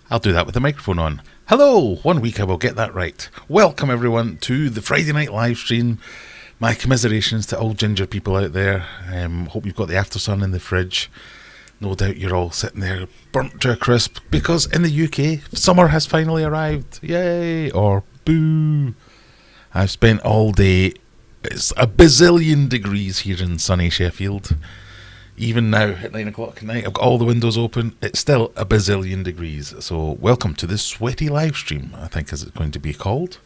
I'll do that with the microphone on. Hello! 1 week I will get that right. Welcome everyone to the Friday night live stream. My commiserations to all ginger people out there. Hope you've got the after sun in the fridge. No doubt you're all sitting there burnt to a crisp because in the UK, summer has finally arrived. Yay! Or boo! I've spent all day, it's a bazillion degrees here in sunny Sheffield. Even now at 9 o'clock at night, I've got all the windows open. It's still a bazillion degrees. So welcome to this sweaty live stream, I think as it's going to be called.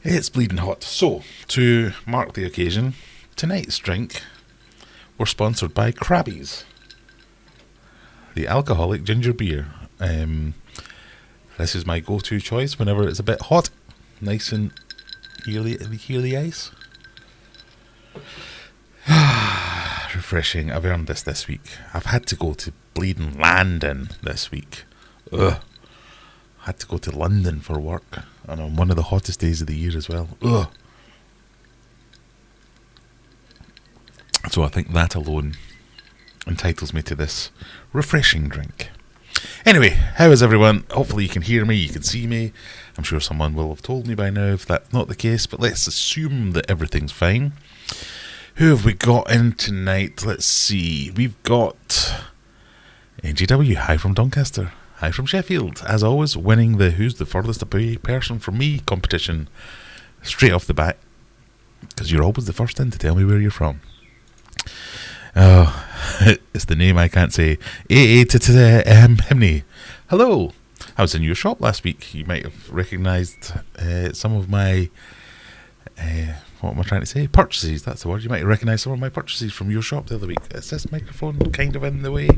It's bleeding hot. So, to mark the occasion, tonight's drink, we're sponsored by Krabby's, the alcoholic ginger beer. This is my go-to choice whenever it's a bit hot. Nice and hear the ice. Refreshing. I've earned this week. I've had to go to bleeding London this week. Ugh. Had to go to London for work, and on one of the hottest days of the year as well. Ugh. So I think that alone entitles me to this refreshing drink. Anyway, how is everyone? Hopefully you can hear me, you can see me. I'm sure someone will have told me by now if that's not the case, but let's assume that everything's fine. Who have we got in tonight? Let's see. We've got NGW, hi from Doncaster, hi from Sheffield. As always, winning the Who's the Furthest Away Person from Me competition straight off the bat, because you're always the first in to tell me where you're from. Oh, it's the name I can't say. Himney. Hello. I was in your shop last week. You might have recognised some of my... what am I trying to say? Purchases, that's the word. You might recognise some of my purchases from your shop the other week. Is this microphone kind of in the way?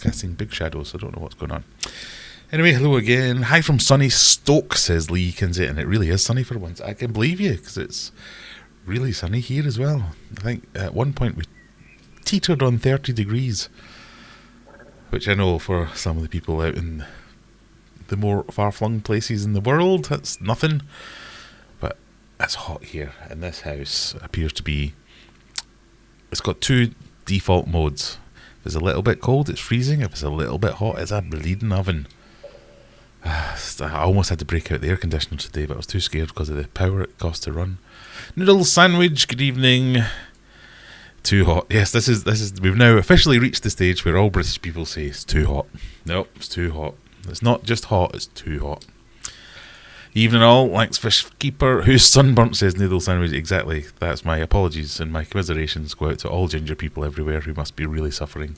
Casting big shadows, so I don't know what's going on. Anyway, hello again. Hi from sunny Stoke, says Lee Kinsey. And it really is sunny for once. I can believe you, because it's really sunny here as well. I think at one point we teetered on 30 degrees. Which I know for some of the people out in the more far-flung places in the world, that's nothing. But it's hot here, and this house appears to be... It's got two default modes. If it's a little bit cold, it's freezing. If it's a little bit hot, it's a bleeding oven. I almost had to break out the air conditioner today, but I was too scared because of the power it costs to run. Noodle sandwich, good evening. Too hot. Yes, this is. We've now officially reached the stage where all British people say it's too hot. Nope, it's too hot. It's not just hot, it's too hot. Evening all, thanks Fish Keeper, who's sunburnt, says noodle sandwich. Exactly, that's my apologies and my commiserations go out to all ginger people everywhere who must be really suffering.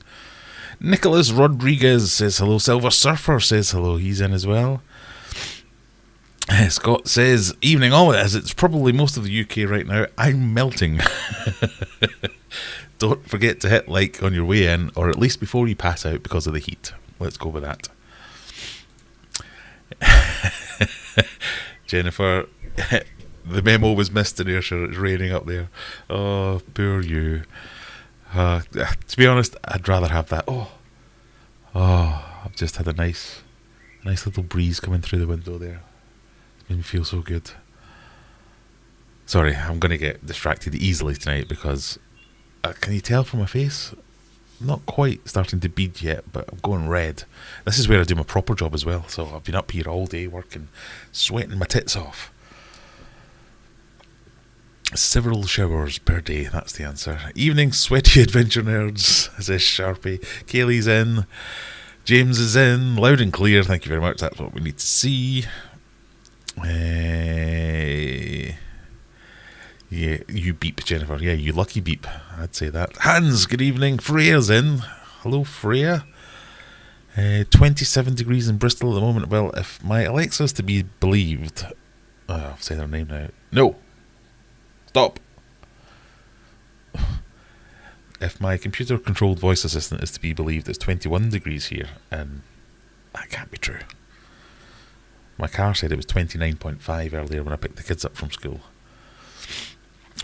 Nicholas Rodriguez says hello. Silver Surfer says hello, he's in as well. Scott says, evening all, as it's probably most of the UK right now, I'm melting. Don't forget to hit like on your way in, or at least before you pass out because of the heat. Let's go with that. Jennifer, the memo was missed in Ayrshire. It's raining up there. Oh, poor you. To be honest, I'd rather have that. Oh, I've just had a nice little breeze coming through the window there. It made me feel so good. Sorry, I'm going to get distracted easily tonight because can you tell from my face? Not quite starting to bead yet, but I'm going red. This is where I do my proper job as well, so I've been up here all day working, sweating my tits off. Several showers per day, that's the answer. Evening, sweaty adventure nerds, says Sharpie. Kaylee's in. James is in. Loud and clear, thank you very much, that's what we need to see. Yeah, you beep, Jennifer. Yeah, you lucky beep. I'd say that. Hans, good evening. Freya's in. Hello, Freya. 27 degrees in Bristol at the moment. Well, if my Alexa's to be believed... I'll say her name now. No. Stop. If my computer-controlled voice assistant is to be believed, it's 21 degrees here. And that can't be true. My car said it was 29.5 earlier when I picked the kids up from school.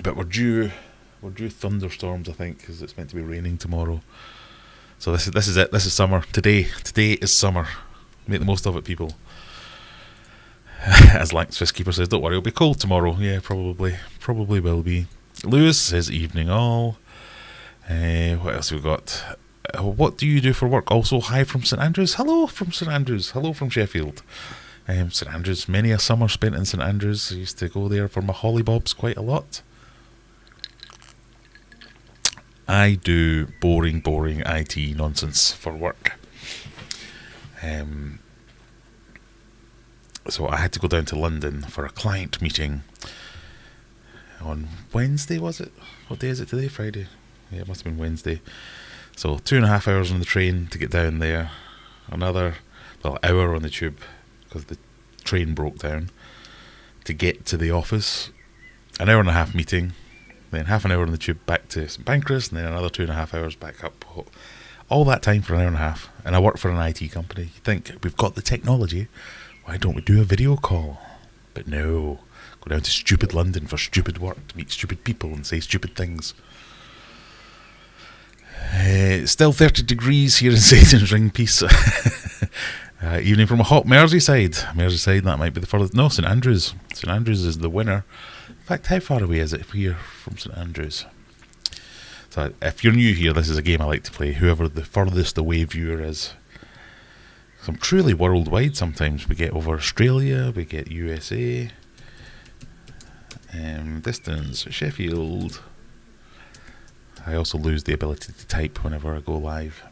But we're due thunderstorms, I think, because it's meant to be raining tomorrow. So this is it. This is summer. Today is summer. Make the most of it, people. As Lanx Fistkeeper says, don't worry, it'll be cold tomorrow. Yeah, probably will be. Lewis says evening all. What else have we got? What do you do for work? Also, hi from St Andrews. Hello from St Andrews. Hello from Sheffield. St Andrews, many a summer spent in St Andrews. I used to go there for my hollybobs quite a lot. I do boring IT nonsense for work. So I had to go down to London for a client meeting on Wednesday, was it? What day is it today? Friday? Yeah, it must have been Wednesday. So 2.5 hours on the train to get down there. Another hour on the tube because the train broke down to get to the office. An hour and a half meeting. Then half an hour on the tube back to St Pancras, and then another 2.5 hours back up. All that time for an hour and a half. And I work for an IT company. You think, we've got the technology, why don't we do a video call? But no, go down to stupid London for stupid work, to meet stupid people and say stupid things. Still 30 degrees here in Satan's Ring Peace. Evening from a hot Merseyside. Merseyside, that might be the furthest. No, St Andrews. St Andrews is the winner. In fact, how far away is it here from St Andrews? So if you're new here, this is a game I like to play. Whoever the furthest away viewer is. So I'm truly worldwide sometimes. We get over Australia, we get USA. Distance, Sheffield. I also lose the ability to type whenever I go live.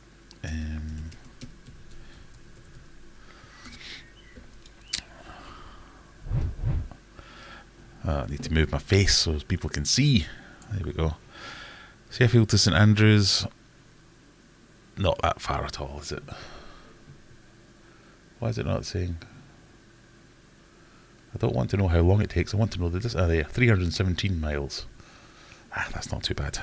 I need to move my face so people can see. There we go. Sheffield to St Andrews. Not that far at all, is it? Why is it not saying? I don't want to know how long it takes. I want to know the distance. There, 317 miles. That's not too bad.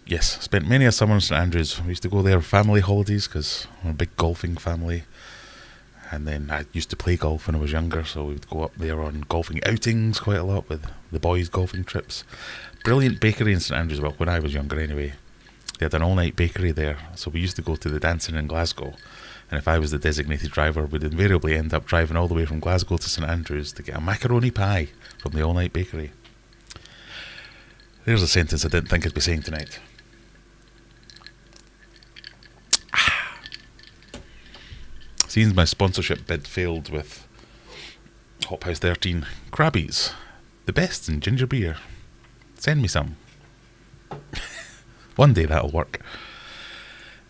Yes, spent many a summer in St Andrews. We used to go there for family holidays because we're a big golfing family. And then I used to play golf when I was younger, so we would go up there on golfing outings quite a lot with the boys' golfing trips. Brilliant bakery in St Andrews, well, when I was younger anyway. They had an all-night bakery there, so we used to go to the dancing in Glasgow. And if I was the designated driver, we'd invariably end up driving all the way from Glasgow to St Andrews to get a macaroni pie from the all-night bakery. There's a sentence I didn't think I'd be saying tonight. Seems my sponsorship bid failed with Hop House 13 Krabbies, the best in ginger beer. Send me some. One day that'll work.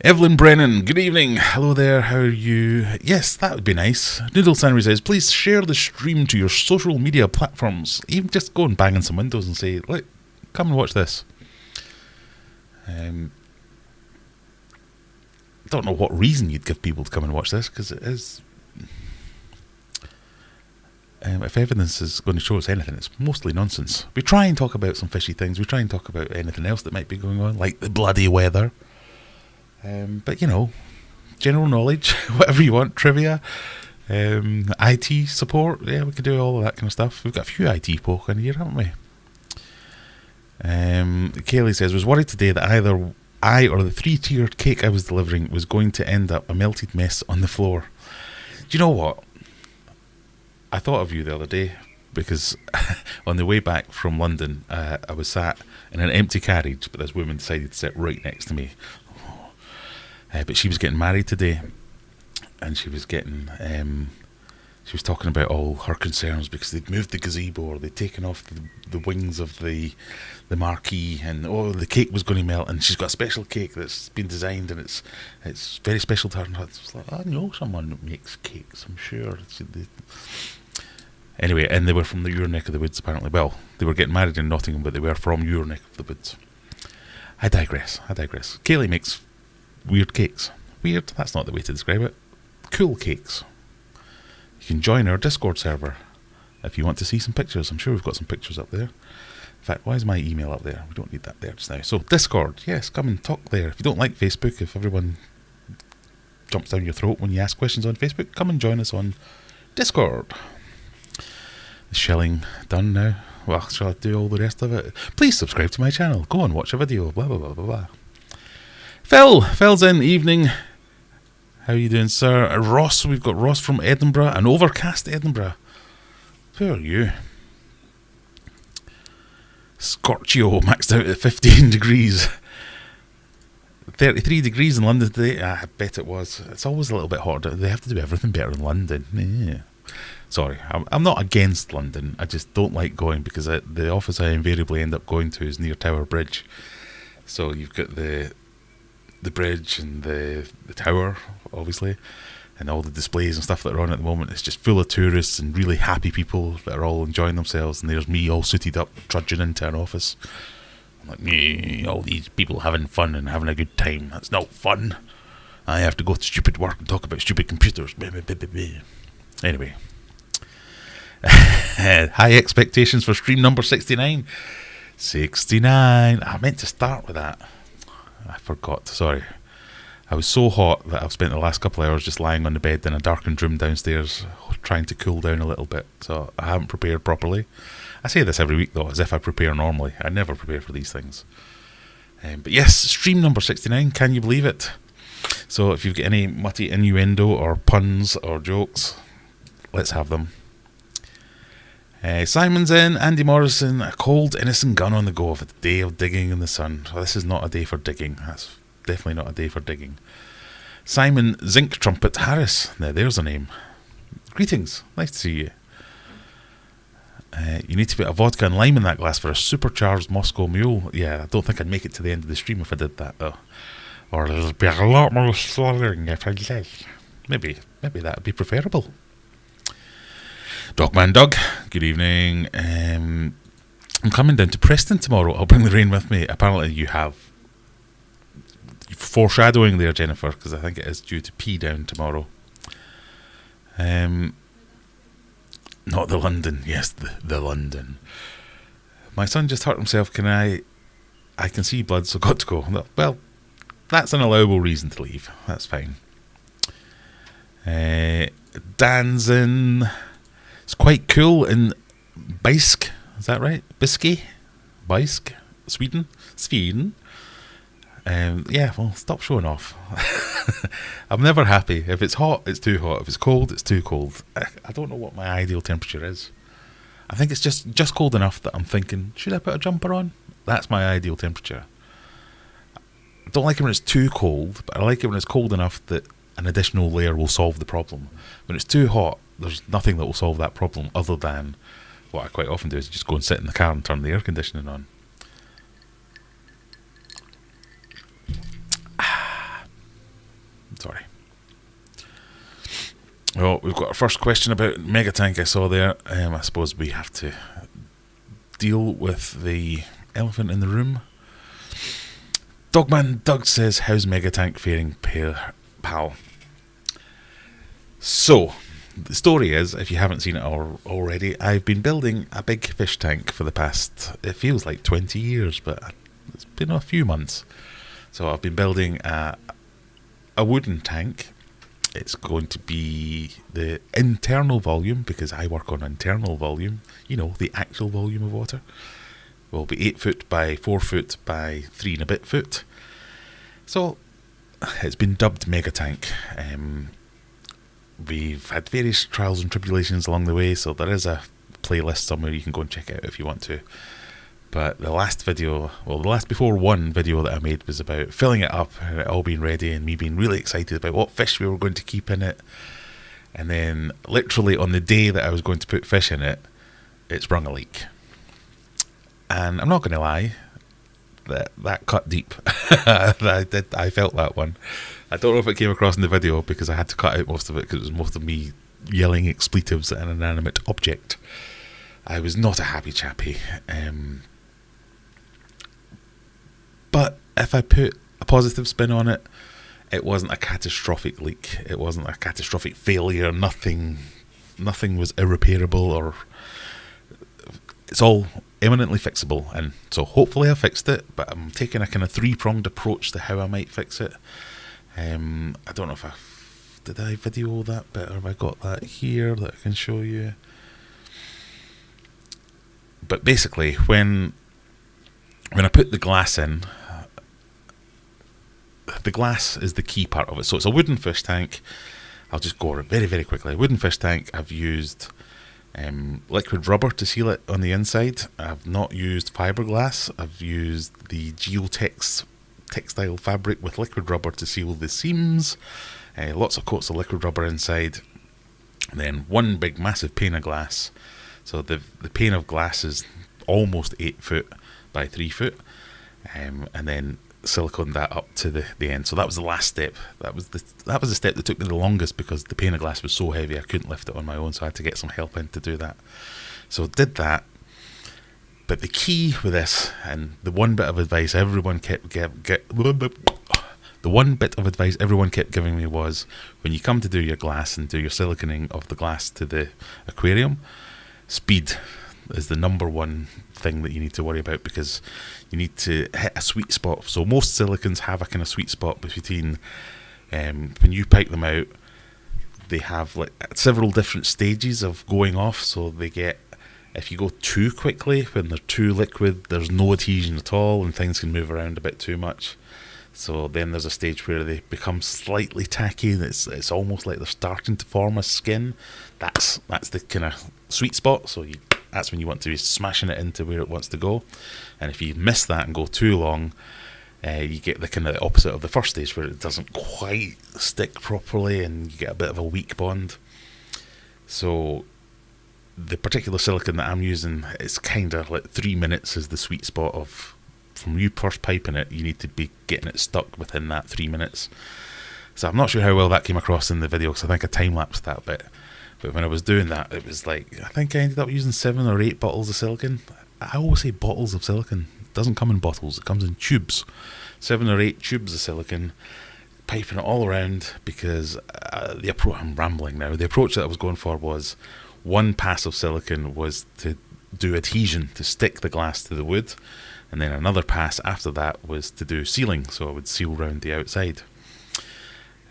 Evelyn Brennan, good evening. Hello there, how are you? Yes, that would be nice. Noodle Sandwich says, please share the stream to your social media platforms. Even just go and bang on some windows and say, look, come and watch this. Don't know what reason you'd give people to come and watch this, because it is, if evidence is going to show us anything, it's mostly nonsense. We try and talk about some fishy things, we try and talk about anything else that might be going on, like the bloody weather, but you know, general knowledge, whatever you want, trivia, IT support, yeah, we could do all of that kind of stuff. We've got a few IT folk in here, haven't we? Kaylee says, was worried today that either I or the 3-tiered cake I was delivering was going to end up a melted mess on the floor. Do you know what? I thought of you the other day because on the way back from London, I was sat in an empty carriage, but this woman decided to sit right next to me. But she was getting married today, and she was getting... she was talking about all her concerns because they'd moved the gazebo or they'd taken off the wings of the marquee, and the cake was going to melt, and she's got a special cake that's been designed and it's very special to her. And I was like, I know someone that makes cakes, I'm sure. Anyway, and they were from your neck of the woods apparently. Well, they were getting married in Nottingham, but they were from your neck of the woods. I digress. Kaylee makes weird cakes. Weird, that's not the way to describe it. Cool cakes. You can join our Discord server if you want to see some pictures. I'm sure we've got some pictures up there. In fact, why is my email up there? We don't need that there just now. So Discord, yes, come and talk there. If you don't like Facebook, if everyone jumps down your throat when you ask questions on Facebook, come and join us on Discord. The shelling done now. Well, shall I do all the rest of it? Please subscribe to my channel. Go and watch a video. Blah, blah, blah, blah, blah. Phil's in. Evening. How are you doing, sir? Ross, we've got Ross from Edinburgh, an overcast Edinburgh. Who are you? Scorchio maxed out at 15 degrees. 33 degrees in London today. I bet it was. It's always a little bit hotter. They have to do everything better in London. Yeah. Sorry, I'm not against London. I just don't like going because the office I invariably end up going to is near Tower Bridge. So you've got the bridge and the tower, obviously, and all the displays and stuff that are on at the moment. It's just full of tourists and really happy people that are all enjoying themselves. And there's me all suited up, trudging into an office. I'm like, me, all these people having fun and having a good time. That's not fun. I have to go to stupid work and talk about stupid computers. Anyway. High expectations for stream number 69. 69. I meant to start with that. I forgot. Sorry. I was so hot that I've spent the last couple of hours just lying on the bed in a darkened room downstairs trying to cool down a little bit. So I haven't prepared properly. I say this every week though, as if I prepare normally. I never prepare for these things. But yes, stream number 69. Can you believe it? So if you've got any mutty innuendo or puns or jokes, let's have them. Simon's in, Andy Morrison, a cold, innocent gun on the go of a day of digging in the sun. So this is not a day for digging. That's definitely not a day for digging. Simon Zinc Trumpet Harris. Now there's a name. Greetings. Nice to see you. You need to put a vodka and lime in that glass for a supercharged Moscow Mule. Yeah, I don't think I'd make it to the end of the stream if I did that though. Or there'll be a lot more slaughtering if I did. Maybe that would be preferable. Dogman Doug, good evening. I'm coming down to Preston tomorrow. I'll bring the rain with me. Apparently you have foreshadowing there, Jennifer, because I think it is due to pee down tomorrow. Not the London. Yes, the London. My son just hurt himself. I can see blood, so got to go. Well, that's an allowable reason to leave. That's fine. Dan's in. It's quite cool in Bijsk. Is that right? Bijsk? Sweden? Yeah, well, stop showing off. I'm never happy. If it's hot, it's too hot. If it's cold, it's too cold. I don't know what my ideal temperature is. I think it's just cold enough that I'm thinking, should I put a jumper on? That's my ideal temperature. I don't like it when it's too cold, but I like it when it's cold enough that an additional layer will solve the problem. When it's too hot, there's nothing that will solve that problem other than what I quite often do is just go and sit in the car and turn the air conditioning on. Sorry. Well, we've got our first question about Megatank I saw there. I suppose we have to deal with the elephant in the room. Dogman Doug says, how's Megatank faring, pal? So, the story is, if you haven't seen it already, I've been building a big fish tank for the past, it feels like 20 years, but it's been a few months. So I've been building a wooden tank. It's going to be the internal volume, because I work on internal volume, the actual volume of water. Will be 8 foot by 4 foot by 3 and a bit foot. So it's been dubbed Megatank. We've had various trials and tribulations along the way, so there is a playlist somewhere you can go and check out if you want to. But the last before one video that I made was about filling it up and it all being ready and me being really excited about what fish we were going to keep in it. And then literally on the day that I was going to put fish in it, it sprung a leak. And I'm not going to lie, that cut deep. I felt that one. I don't know if it came across in the video because I had to cut out most of it because it was most of me yelling expletives at an inanimate object. I was not a happy chappy. But if I put a positive spin on it, it wasn't a catastrophic leak. It wasn't a catastrophic failure. Nothing was irreparable, or it's all eminently fixable. And so hopefully I fixed it, but I'm taking a kind of three-pronged approach to how I might fix it. I don't know if did I video that bit, or have I got that here that I can show you? But basically, when I put the glass in, the glass is the key part of it. So it's a wooden fish tank. I'll just go over it very, very quickly. A wooden fish tank. I've used liquid rubber to seal it on the inside. I've not used fiberglass. I've used the Geotex textile fabric with liquid rubber to seal the seams. Lots of coats of liquid rubber inside. And then one big massive pane of glass. So the pane of glass is almost 8 foot by 3 foot. And then silicone that up to the end. So that was the last step. That was the step that took me the longest, because the pane of glass was so heavy I couldn't lift it on my own, so I had to get some help in to do that. So did that. But the key with this, and the one bit of advice everyone kept giving me was, when you come to do your glass and do your siliconing of the glass to the aquarium, speed is the number one thing that you need to worry about, because you need to hit a sweet spot. So most silicons have a kind of sweet spot between, when you pipe them out, they have like several different stages of going off. So they get, if you go too quickly, when they're too liquid, there's no adhesion at all and things can move around a bit too much. So then there's a stage where they become slightly tacky. It's almost like they're starting to form a skin. That's the kind of sweet spot. So that's when you want to be smashing it into where it wants to go. And if you miss that and go too long, you get the kind of the opposite of the first stage, where it doesn't quite stick properly and you get a bit of a weak bond. So the particular silicone that I'm using, it's kind of like 3 minutes is the sweet spot of, from you first piping it, you need to be getting it stuck within that 3 minutes. So I'm not sure how well that came across in the video, because I think I time-lapsed that bit. But when I was doing that, it was like, I think I ended up using 7 or 8 bottles of silicone. I always say bottles of silicone. It doesn't come in bottles, it comes in tubes. 7 or 8 tubes of silicone, piping it all around, because I'm rambling now. The approach that I was going for was, one pass of silicone was to do adhesion, to stick the glass to the wood, and then another pass after that was to do sealing, so I would seal round the outside.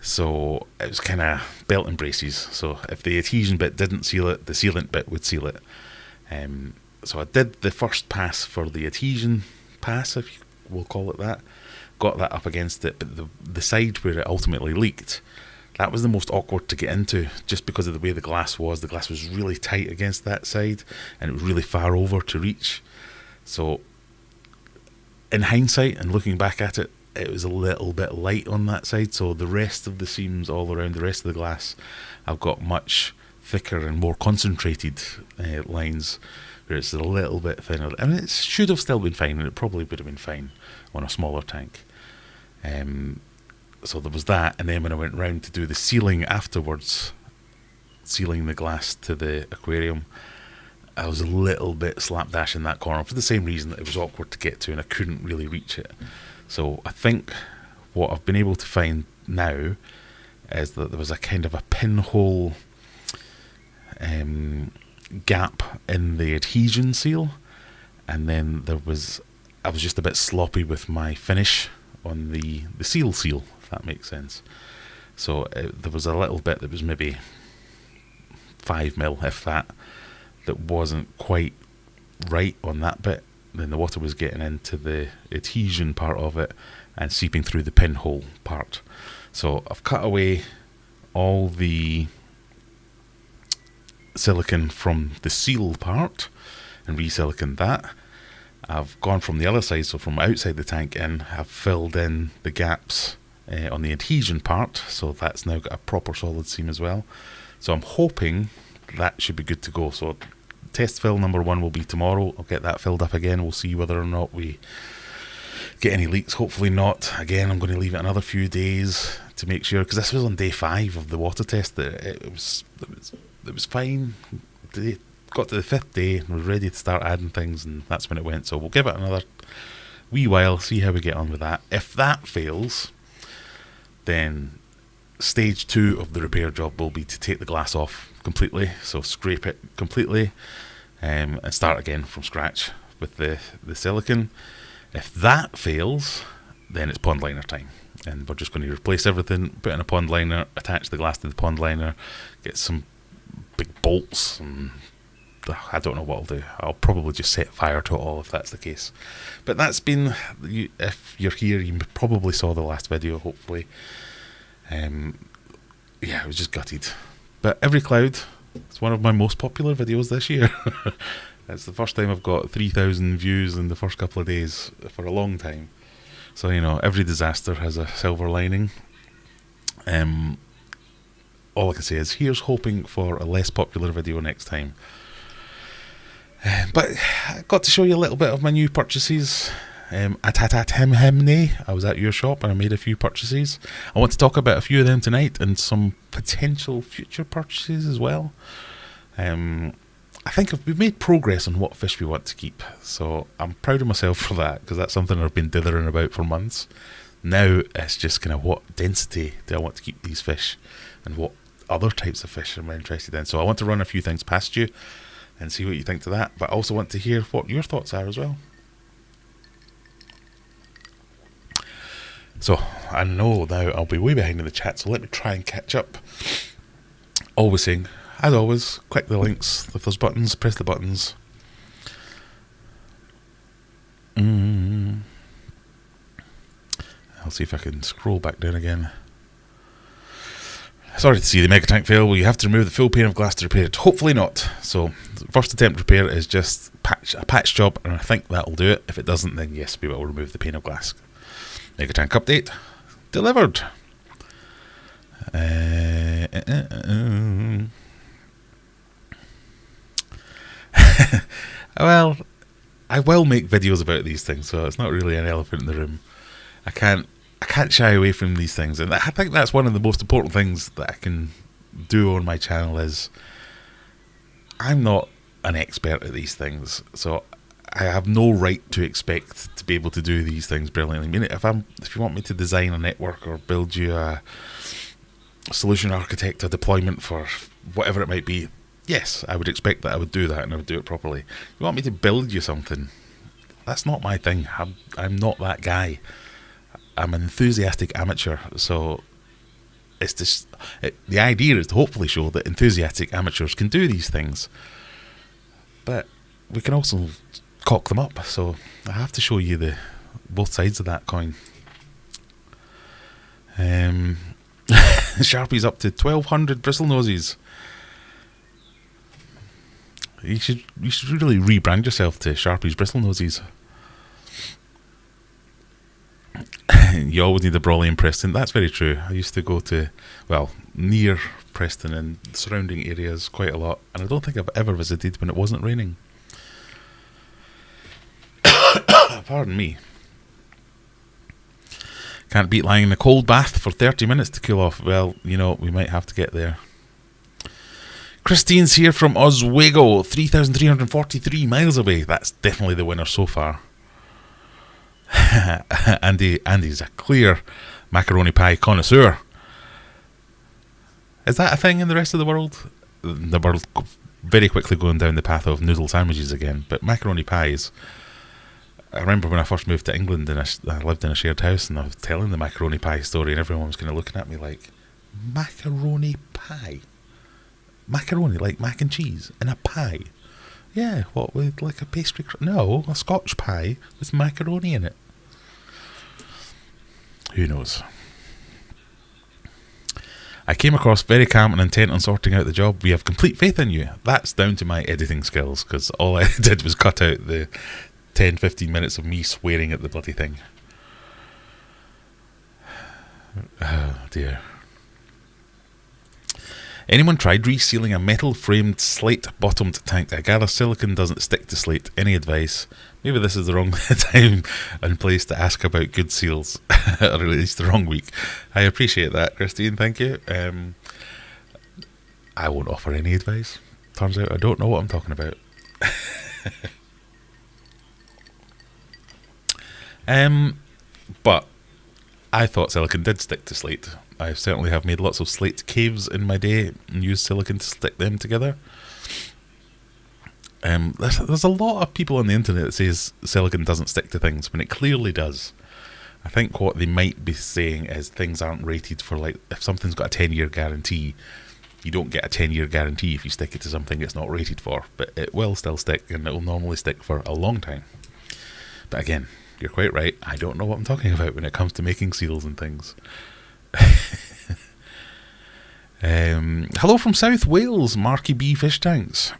So it was kind of belt and braces. So if the adhesion bit didn't seal it, the sealant bit would seal it. So I did the first pass for the adhesion pass, if we'll call it that. Got that up against it, but the side where it ultimately leaked, that was the most awkward to get into, just because of the way the glass was. The glass was really tight against that side, and it was really far over to reach. So in hindsight and looking back at it, it was a little bit light on that side. So the rest of the seams all around the rest of the glass, I've got much thicker and more concentrated lines, where it's a little bit thinner. I mean, it should have still been fine, and it probably would have been fine on a smaller tank. So there was that, and then when I went round to do the sealing afterwards, sealing the glass to the aquarium, I was a little bit slapdash in that corner, for the same reason that it was awkward to get to and I couldn't really reach it. So I think what I've been able to find now is that there was a kind of a pinhole gap in the adhesion seal, and then I was just a bit sloppy with my finish on the seal, if that makes sense. So there was a little bit that was maybe 5mm, if that wasn't quite right on that bit. Then the water was getting into the adhesion part of it and seeping through the pinhole part. So I've cut away all the silicone from the seal part and re-siliconed that. I've gone from the other side, so from outside the tank in, I've filled in the gaps on the adhesion part, so that's now got a proper solid seam as well. So I'm hoping that should be good to go. So test fill number 1 will be tomorrow. I'll get that filled up again. We'll see whether or not we get any leaks. Hopefully not. Again, I'm going to leave it another few days to make sure, because this was on day 5 of the water test. It was fine. Got to the 5th day and was ready to start adding things, and that's when it went. So we'll give it another wee while, see how we get on with that. If that fails, then stage 2 of the repair job will be to take the glass off completely, so scrape it completely and start again from scratch with the silicone. If that fails, then it's pond liner time, and we're just going to replace everything, put in a pond liner, attach the glass to the pond liner, get some big bolts, and I don't know what I'll do. I'll probably just set fire to it all if that's the case. But that's been, if you're here, you probably saw the last video, hopefully. Yeah, it was just gutted. But Every Cloud, it's one of my most popular videos this year. It's the first time I've got 3,000 views in the first couple of days for a long time. So, every disaster has a silver lining. All I can say is, here's hoping for a less popular video next time. But I got to show you a little bit of my new purchases. I was at your shop and I made a few purchases. I want to talk about a few of them tonight and some potential future purchases as well. I think we've made progress on what fish we want to keep, so I'm proud of myself for that, because that's something I've been dithering about for months. Now it's just kind of, what density do I want to keep these fish, and what other types of fish am I interested in. So I want to run a few things past you and see what you think to that, but I also want to hear what your thoughts are as well. So I know now I'll be way behind in the chat, so let me try and catch up. Always saying, as always, click the links. If there's buttons, press the buttons. I'll see if I can scroll back down again. Sorry to see the Mega Tank fail. Will you have to remove the full pane of glass to repair it? Hopefully not. So, the first attempt to repair it is just a patch job, and I think that'll do it. If it doesn't, then yes, we will remove the pane of glass. Mega Tank update delivered. Well, I will make videos about these things, so it's not really an elephant in the room. I can't shy away from these things, and I think that's one of the most important things that I can do on my channel. Is I'm not an expert at these things, so I have no right to expect to be able to do these things brilliantly. I mean, if you want me to design a network or build you a solution architect, a deployment for whatever it might be, yes, I would expect that I would do that, and I would do it properly. You want me to build you something? That's not my thing. I'm not that guy. I'm an enthusiastic amateur, so it's just the idea is to hopefully show that enthusiastic amateurs can do these things, but we can also cock them up. So I have to show you both sides of that coin. Sharpie's up to 1,200 bristle noses. You should really rebrand yourself to Sharpie's bristle noses. You always need a brolly in Preston. That's very true. I used to go to, near Preston and surrounding areas quite a lot, and I don't think I've ever visited when it wasn't raining. Pardon me. Can't beat lying in a cold bath for 30 minutes to cool off. Well, we might have to get there. Christine's here from Oswego, 3,343 miles away. That's definitely the winner so far. Andy's a clear macaroni pie connoisseur. Is that a thing in the rest of the world? The world very quickly going down the path of noodle sandwiches again, but macaroni pies. I remember when I first moved to England and I lived in a shared house, and I was telling the macaroni pie story, and everyone was kind of looking at me like, macaroni pie? Macaroni like mac and cheese in a pie? Yeah, what, with like a pastry? No, a Scotch pie with macaroni in it. Who knows? I came across very calm and intent on sorting out the job. We have complete faith in you. That's down to my editing skills, because all I did was cut out the 10-15 minutes of me swearing at the bloody thing. Oh dear. Anyone tried resealing a metal framed slate bottomed tank? I gather silicon doesn't stick to slate. Any advice? Maybe this is the wrong time and place to ask about good seals, or at least the wrong week. I appreciate that, Christine, thank you. I won't offer any advice. Turns out I don't know what I'm talking about. But I thought silicon did stick to slate. I certainly have made lots of slate caves in my day and used silicon to stick them together. There's a lot of people on the internet that says silicon doesn't stick to things when it clearly does. I think what they might be saying is things aren't rated for, like, if something's got a 10-year guarantee, you don't get a 10-year guarantee if you stick it to something it's not rated for, but it will still stick, and it will normally stick for a long time. But again, you're quite right, I don't know what I'm talking about when it comes to making seals and things. Hello from South Wales, Marky B Fish Tanks.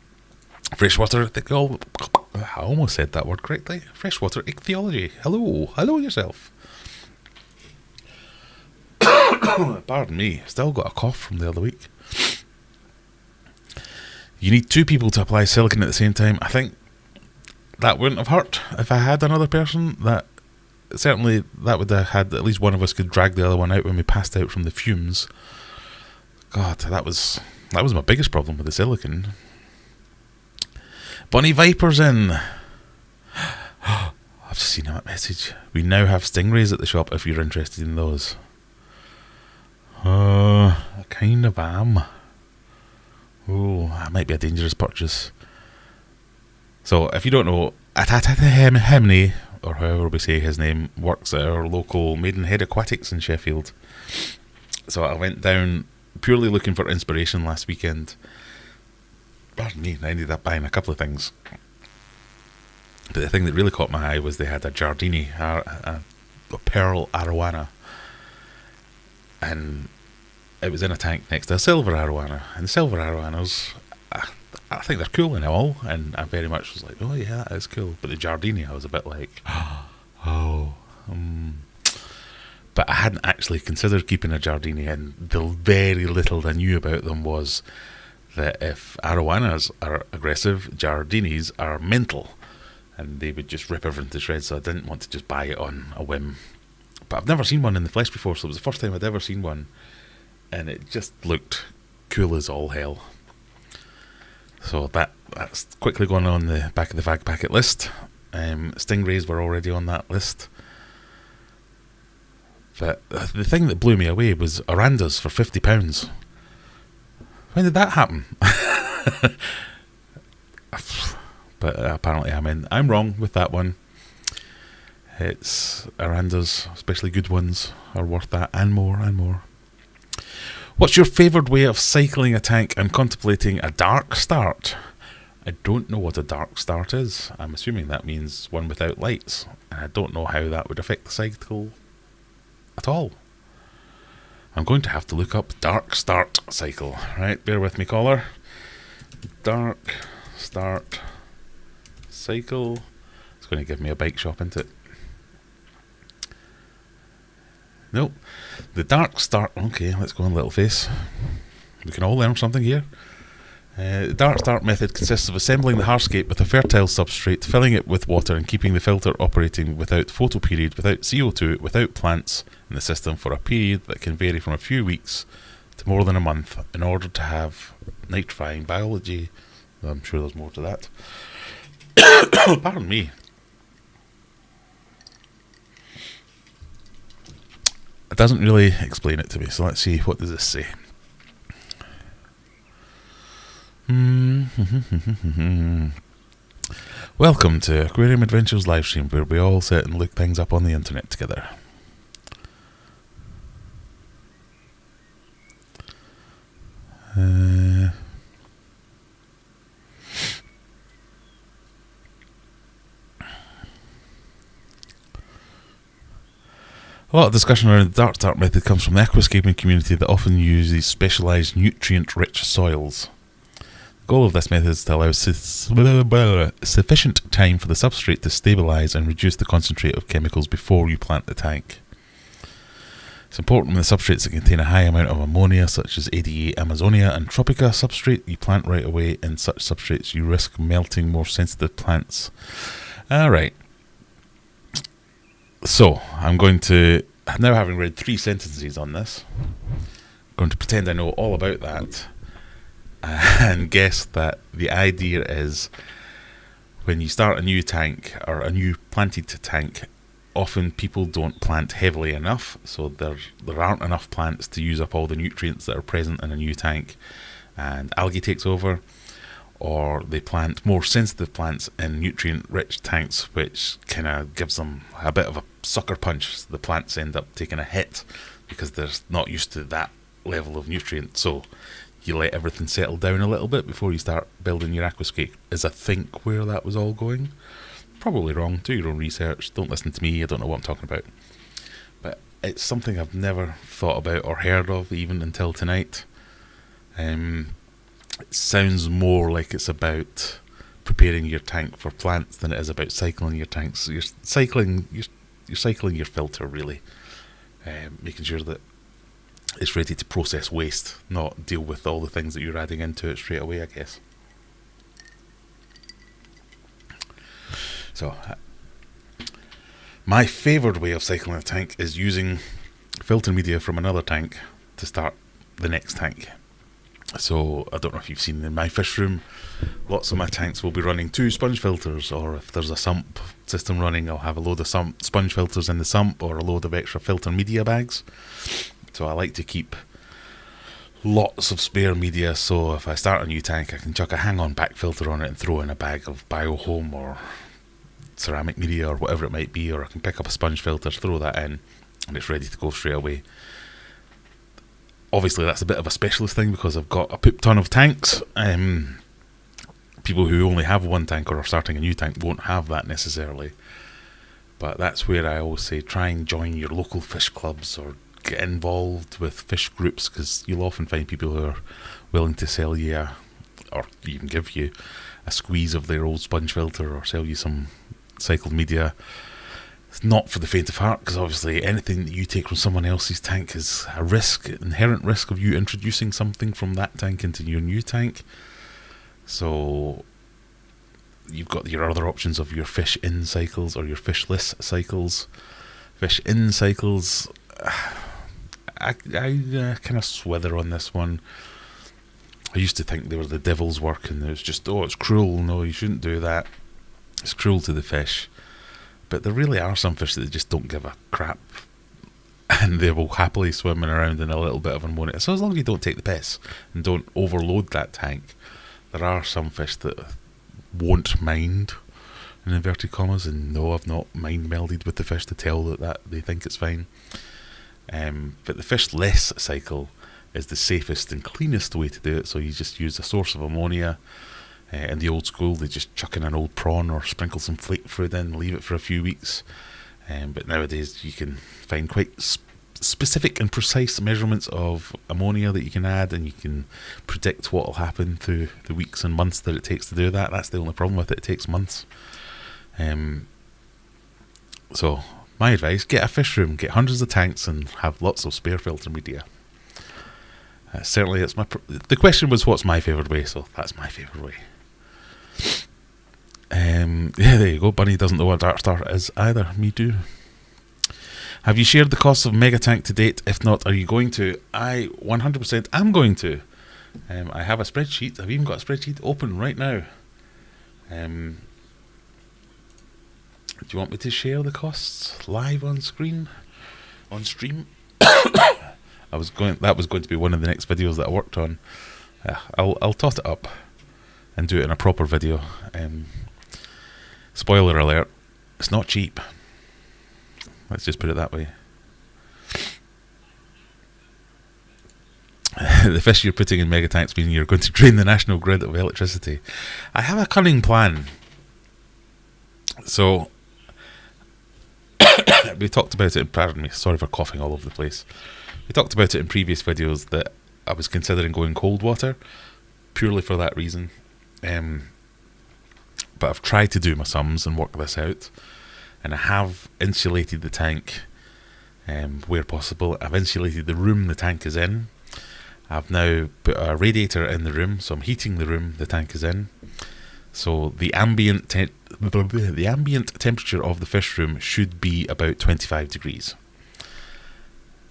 Freshwater I almost said that word correctly. Freshwater ichthyology. Hello yourself. Pardon me, still got a cough from the other week. You need 2 people to apply silicone at the same time. I think that wouldn't have hurt if I had another person. That certainly that would have had at least one of us could drag the other one out when we passed out from the fumes. God, that was my biggest problem with the silicone. Bunny Viper's in. I've seen that message. We now have stingrays at the shop if you're interested in those. I kind of am. Oh, that might be a dangerous purchase. So, if you don't know, Hemney, or however we say his name, works at our local Maidenhead Aquatics in Sheffield. So I went down purely looking for inspiration last weekend. Pardon me, I ended up buying a couple of things. But the thing that really caught my eye was they had a Giardini, a pearl arowana. And it was in a tank next to a silver arowana. And the silver arowanas, I think they're cool and all. And I very much was like, oh yeah, that is cool. But the Giardini, I was a bit like, But I hadn't actually considered keeping a Giardini. And the very little I knew about them was that if arowanas are aggressive, Giardinis are mental. And they would just rip everything to shreds. So I didn't want to just buy it on a whim. But I've never seen one in the flesh before, so it was the first time I'd ever seen one. And it just looked cool as all hell. So that's quickly going on the back of the fag packet list. Stingrays were already on that list. But the thing that blew me away was Orandas for £50. When did that happen? But apparently I'm wrong with that one. It's Orandas, especially good ones, are worth that and more and more. What's your favoured way of cycling a tank? I'm contemplating a dark start. I don't know what a dark start is. I'm assuming that means one without lights. And I don't know how that would affect the cycle at all. I'm going to have to look up dark start cycle. Right, bear with me, caller. Dark start cycle. It's going to give me a bike shop, isn't it? Nope. The dark start. Okay, let's go on, little face. We can all learn something here. The dark start method consists of assembling the hardscape with a fertile substrate, filling it with water, and keeping the filter operating without photo period, without CO2, without plants in the system for a period that can vary from a few weeks to more than a month in order to have nitrifying biology. I'm sure there's more to that. Pardon me. It doesn't really explain it to me, so let's see, what does this say? Welcome to Aquarium Adventures livestream, where we all sit and look things up on the internet together. A lot of discussion around the dark start method comes from the aquascaping community that often uses specialised nutrient-rich soils. The goal of this method is to allow sufficient time for the substrate to stabilise and reduce the concentrate of chemicals before you plant the tank. It's important when the substrates that contain a high amount of ammonia, such as ADA Amazonia and Tropica substrate, you plant right away. In such substrates, you risk melting more sensitive plants. Alright. So, I'm going to, now having read 3 sentences on this, I'm going to pretend I know all about that and guess that the idea is when you start a new tank or a new planted tank, often people don't plant heavily enough, so there aren't enough plants to use up all the nutrients that are present in a new tank, and algae takes over. Or they plant more sensitive plants in nutrient-rich tanks, which kind of gives them a bit of a sucker punch. The plants end up taking a hit because they're not used to that level of nutrient. So you let everything settle down a little bit before you start building your aquascape, is I think where that was all going. Probably wrong. Do your own research. Don't listen to me. I don't know what I'm talking about. But it's something I've never thought about or heard of even until tonight. It sounds more like it's about preparing your tank for plants than it is about cycling your tanks. So you're cycling your filter, really, making sure that it's ready to process waste, not deal with all the things that you're adding into it straight away, I guess. So, my favoured way of cycling a tank is using filter media from another tank to start the next tank. So, I don't know if you've seen in my fish room, lots of my tanks will be running 2 sponge filters, or if there's a sump system running, I'll have a load of sponge filters in the sump, or a load of extra filter media bags. So I like to keep lots of spare media, so if I start a new tank I can chuck a hang-on back filter on it and throw in a bag of Biohome or ceramic media or whatever it might be, or I can pick up a sponge filter, throw that in, and it's ready to go straight away. Obviously that's a bit of a specialist thing because I've got a poop ton of tanks. People who only have one tank or are starting a new tank won't have that necessarily, but that's where I always say try and join your local fish clubs or get involved with fish groups, because you'll often find people who are willing to sell you or even give you a squeeze of their old sponge filter or sell you some cycled media. It's not for the faint of heart, because obviously anything that you take from someone else's tank is a risk, inherent risk of you introducing something from that tank into your new tank. So you've got your other options of your fish in cycles or your fishless cycles. Fish in cycles, I kind of swither on this one. I used to think they were the devil's work, and it was just, oh, it's cruel. No, you shouldn't do that. It's cruel to the fish. But there really are some fish that just don't give a crap, and they will happily swim around in a little bit of ammonia. So as long as you don't take the piss and don't overload that tank, there are some fish that won't mind, in inverted commas, and no, I've not mind melded with the fish to tell that they think it's fine. But the fishless cycle is the safest and cleanest way to do it. So you just use a source of ammonia. In the old school, they just chuck in an old prawn or sprinkle some flake food in, leave it for a few weeks. But nowadays you can find quite specific and precise measurements of ammonia that you can add, and you can predict what will happen through the weeks and months that it takes to do that. That's the only problem with it. It takes months. So my advice, get a fish room, get hundreds of tanks, and have lots of spare filter media. Certainly it's the question was what's my favourite way, so that's my favourite way. Yeah, there you go. Bunny doesn't know what Dark Star is either. Me too. Have you shared the costs of Mega Tank to date? If not, are you going to? I 100% am going to. I have a spreadsheet. I've even got a spreadsheet open right now. Do you want me to share the costs live on screen? On stream? That was going to be one of the next videos that I worked on. I'll toss it up and do it in a proper video. Spoiler alert, it's not cheap. Let's just put it that way. The fish you're putting in mega tanks mean you're going to drain the national grid of electricity. I have a cunning plan. So we talked about it, pardon me, sorry for coughing all over the place. We talked about it in previous videos that I was considering going cold water, purely for that reason. But I've tried to do my sums and work this out, and I have insulated the tank where possible. I've insulated the room the tank is in. I've now put a radiator in the room, so I'm heating the room the tank is in. So the ambient temperature of the fish room should be about 25 degrees.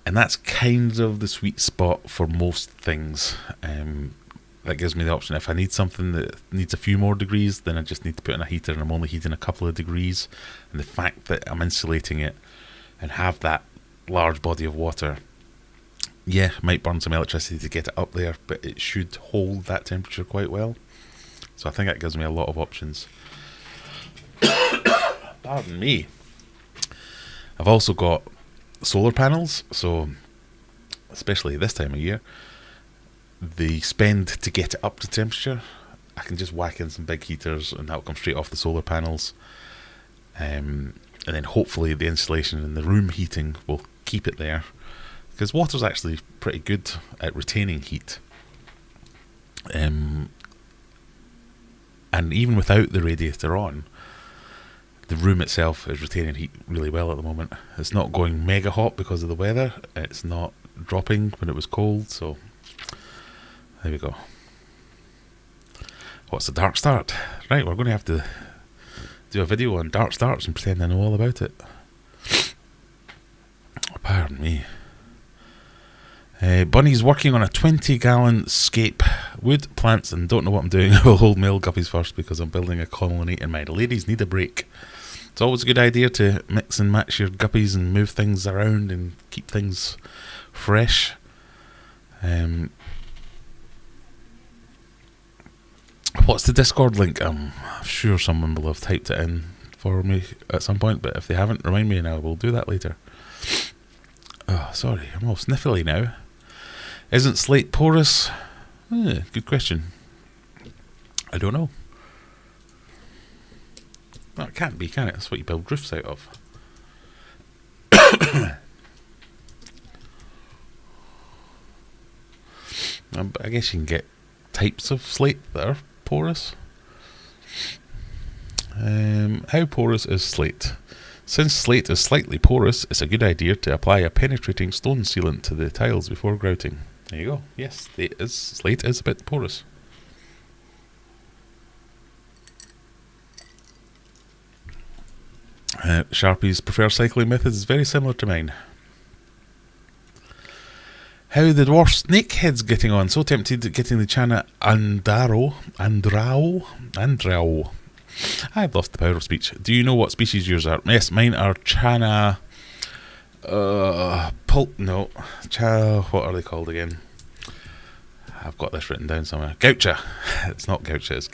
And that's kind of the sweet spot for most things. That gives me the option. If I need something that needs a few more degrees, then I just need to put in a heater, and I'm only heating a couple of degrees. And the fact that I'm insulating it and have that large body of water, yeah, might burn some electricity to get it up there, but it should hold that temperature quite well. So I think that gives me a lot of options. Pardon me. I've also got solar panels, so especially this time of year, the spend to get it up to temperature, I can just whack in some big heaters and that'll come straight off the solar panels. And then hopefully the insulation and the room heating will keep it there, because water's actually pretty good at retaining heat. And even without the radiator on, the room itself is retaining heat really well at the moment. It's not going mega hot because of the weather. It's not dropping when it was cold, so there we go. What's the dark start? Right, we're going to have to do a video on dark starts and pretend I know all about it. Pardon me. Bunny's working on a 20-gallon scape. Wood, plants, and don't know what I'm doing. I will hold male guppies first because I'm building a colony and my ladies need a break. It's always a good idea to mix and match your guppies and move things around and keep things fresh. What's the Discord link? I'm sure someone will have typed it in for me at some point, but if they haven't, remind me and I will do that later. Oh, sorry, I'm all sniffly now. Isn't slate porous? Good question. I don't know. Well, it can't be, can it? That's what you build roofs out of. I guess you can get types of slate that are porous. How porous is slate? Since slate is slightly porous, it's a good idea to apply a penetrating stone sealant to the tiles before grouting. There you go. Yes, slate is a bit porous. Sharpie's preferred cycling method is very similar to mine. How the dwarf snakehead's getting on? So tempted at getting the Chana Andrao. I've lost the power of speech. Do you know what species yours are? Yes, mine are Chana. What are they called again? I've got this written down somewhere. Gaucha. It's not Gaucha. It's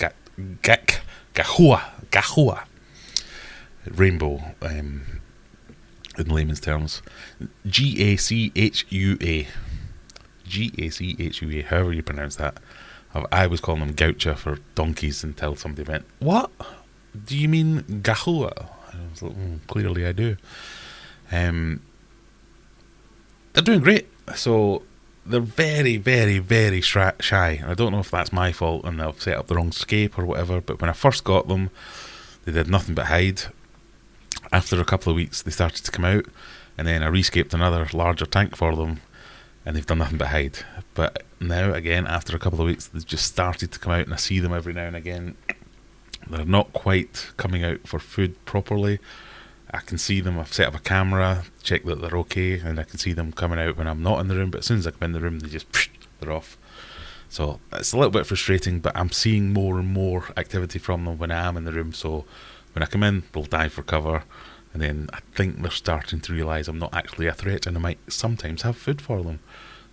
Gahua. Rainbow. In layman's terms, Gachua. Gachua. However you pronounce that. I was calling them Gaucha for donkeys until somebody went, "What? Do you mean Gahua?" I was like, clearly I do. They're doing great. So they're very, very, very shy. I don't know if that's my fault and I've set up the wrong scape or whatever, but when I first got them, they did nothing but hide. After a couple of weeks, they started to come out, and then I rescaped another larger tank for them, and they've done nothing but hide. But now, again, after a couple of weeks, they've just started to come out, and I see them every now and again. They're not quite coming out for food properly. I can see them. I've set up a camera, check that they're okay, and I can see them coming out when I'm not in the room. But as soon as I come in the room, they're off. So it's a little bit frustrating, but I'm seeing more and more activity from them when I am in the room. So when I come in, they'll dive for cover, and then I think they're starting to realise I'm not actually a threat, and I might sometimes have food for them.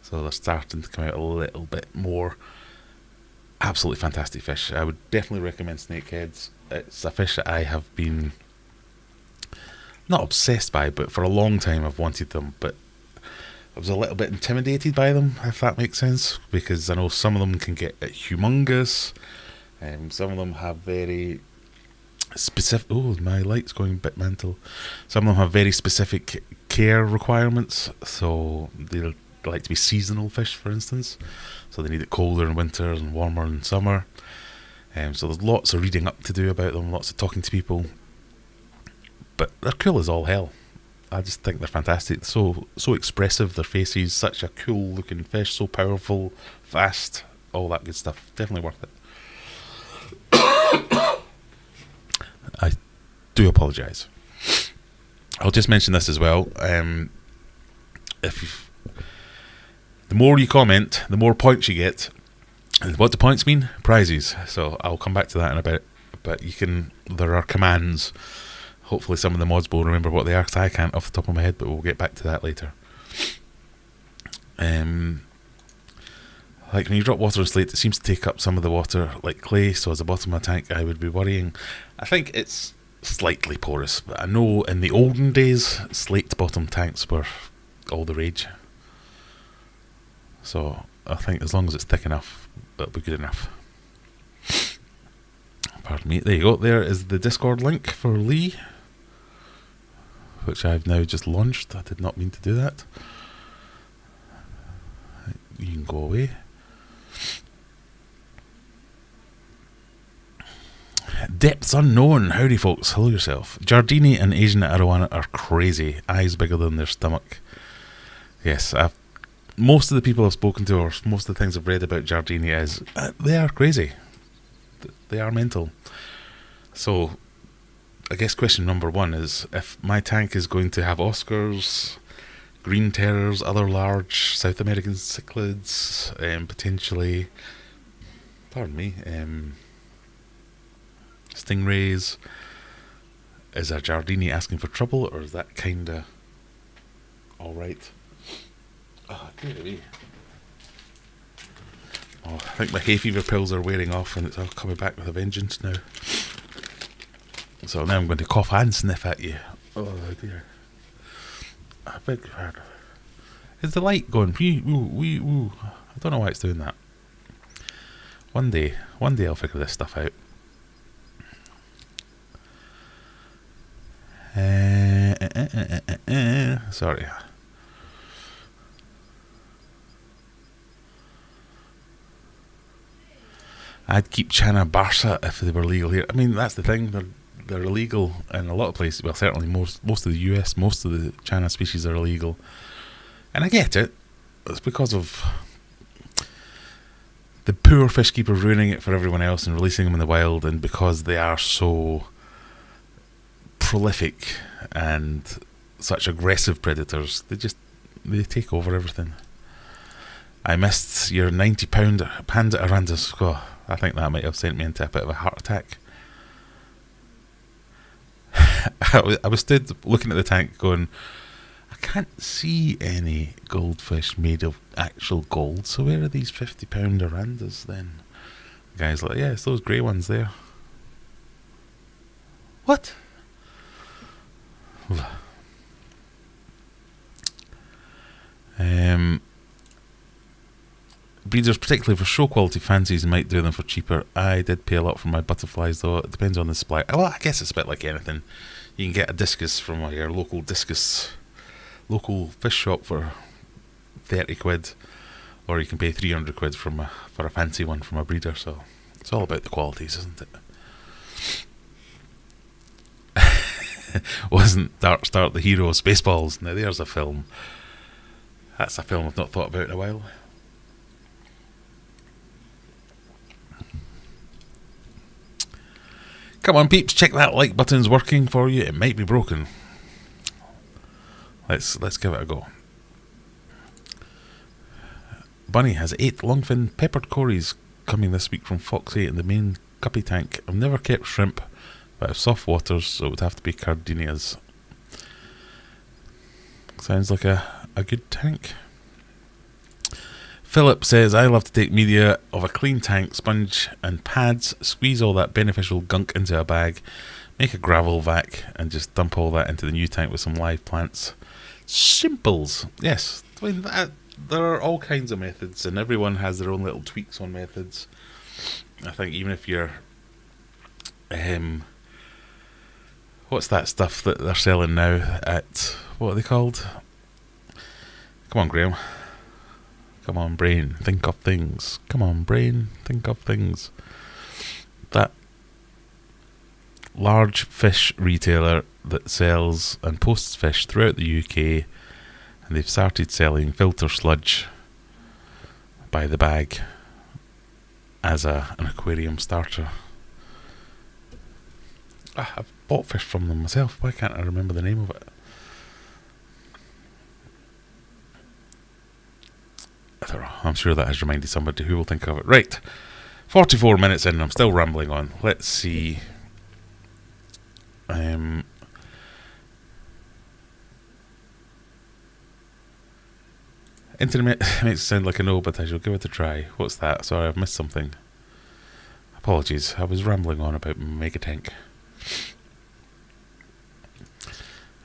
So they're starting to come out a little bit more. Absolutely fantastic fish. I would definitely recommend snakeheads. It's a fish that I have been not obsessed by, but for a long time I've wanted them, but I was a little bit intimidated by them, if that makes sense, because I know some of them can get humongous, and some of them have very specific. Oh, my light's going a bit mental. Some of them have very specific care requirements, so they like to be seasonal fish, for instance. So they need it colder in winter and warmer in summer. So there's lots of reading up to do about them, lots of talking to people. But they're cool as all hell. I just think they're fantastic. So expressive, their faces, such a cool looking fish, so powerful, fast, all that good stuff. Definitely worth it. I do apologise. I'll just mention this as well. The more you comment, the more points you get. And what do points mean? Prizes. So I'll come back to that in a bit. But there are commands. Hopefully some of the mods will remember what they are, because I can't off the top of my head, but we'll get back to that later. Like when you drop water on slate, it seems to take up some of the water like clay, so as the bottom of my tank I would be worrying. I think it's slightly porous, but I know in the olden days slate bottom tanks were all the rage. So I think as long as it's thick enough, it'll be good enough. Pardon me. There you go. There is the Discord link for Lee, which I've now just launched. I did not mean to do that. You can go away. Depths unknown. Howdy folks. Hello yourself. Giardini and Asian arowana are crazy. Eyes bigger than their stomach. Yes, most of the people I've spoken to, or most of the things I've read about Giardini, is they are crazy. They are mental. So, I guess question number one is, if my tank is going to have Oscars, green terrors, other large South American cichlids, potentially, pardon me, stingrays, is a Giardini asking for trouble, or is that kinda alright? Oh, I think my hay fever pills are wearing off and it's all coming back with a vengeance now. So now I'm going to cough and sniff at you. Oh dear. I beg your pardon. Is the light going? I don't know why it's doing that. One day I'll figure this stuff out. Sorry. I'd keep China Barca if they were legal here. I mean, that's the thing. They're illegal in a lot of places. Well, certainly most of the US, most of the China species are illegal. And I get it. It's because of the poor fish keepers ruining it for everyone else and releasing them in the wild, and because they are so prolific and such aggressive predators, they take over everything. I missed your £90 panda arandus. Oh, I think that might have sent me into a bit of a heart attack. I was stood looking at the tank going, I can't see any goldfish made of actual gold, so where are these £50 arandus then? The guy's like, yeah, it's those grey ones there. What? Breeders, particularly for show quality fancies, might do them for cheaper. I did pay a lot for my butterflies though. It depends on the supply. Well, I guess it's a bit like anything. You can get a discus from your local fish shop for 30 quid, or you can pay 300 quid for a fancy one from a breeder. So it's all about the qualities, isn't it? Wasn't Dark Start the hero of Spaceballs? Now there's a film. That's a film I've not thought about in a while. Come on, peeps, check that like button's working for you. It might be broken. Let's give it a go. Bunny has 8 longfin peppered cories coming this week from Foxy in the main guppy tank. I've never kept shrimp, but I've soft waters, so it would have to be Cardinias. Sounds like a good tank. Philip says, I love to take media of a clean tank, sponge and pads, squeeze all that beneficial gunk into a bag, make a gravel vac, and just dump all that into the new tank with some live plants. Simples. Yes, I mean, there are all kinds of methods, and everyone has their own little tweaks on methods. I think even if you're... what's that stuff that they're selling now at... What are they called? Come on, Graham. Come on, brain, think of things. Come on, brain, think of things. That large fish retailer that sells and posts fish throughout the UK, and they've started selling filter sludge by the bag as an aquarium starter. I've bought fish from them myself. Why can't I remember the name of it? I don't know. I'm sure that has reminded somebody who will think of it. Right. 44 minutes in and I'm still rambling on. Let's see. Internet makes it sound like a no, but I shall give it a try. What's that? Sorry, I've missed something. Apologies. I was rambling on about Mega Tank.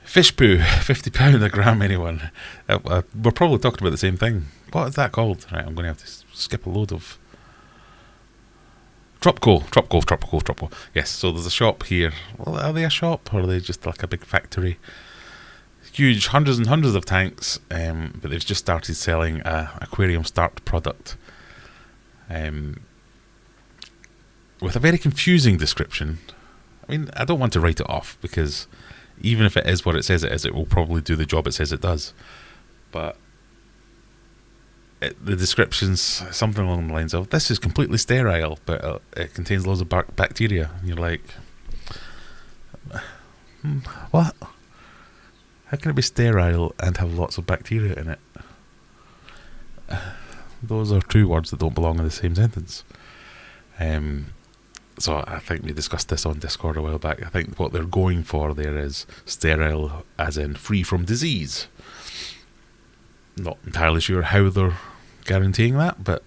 Fish poo, £50 a gram, anyone? We're probably talking about the same thing. What is that called? Right, I'm going to have to skip a load of... Tropco. Yes, so there's a shop here. Well, are they a shop, or are they just like a big factory? Huge, hundreds and hundreds of tanks, but they've just started selling a aquarium start product. With a very confusing description. I mean, I don't want to write it off, because... even if it is what it says it is, it will probably do the job it says it does. But the description's something along the lines of, this is completely sterile, but it contains loads of bacteria. And you're like, what? How can it be sterile and have lots of bacteria in it? Those are two words that don't belong in the same sentence. So I think we discussed this on Discord a while back. I think what they're going for there is sterile, as in free from disease. Not entirely sure how they're guaranteeing that, but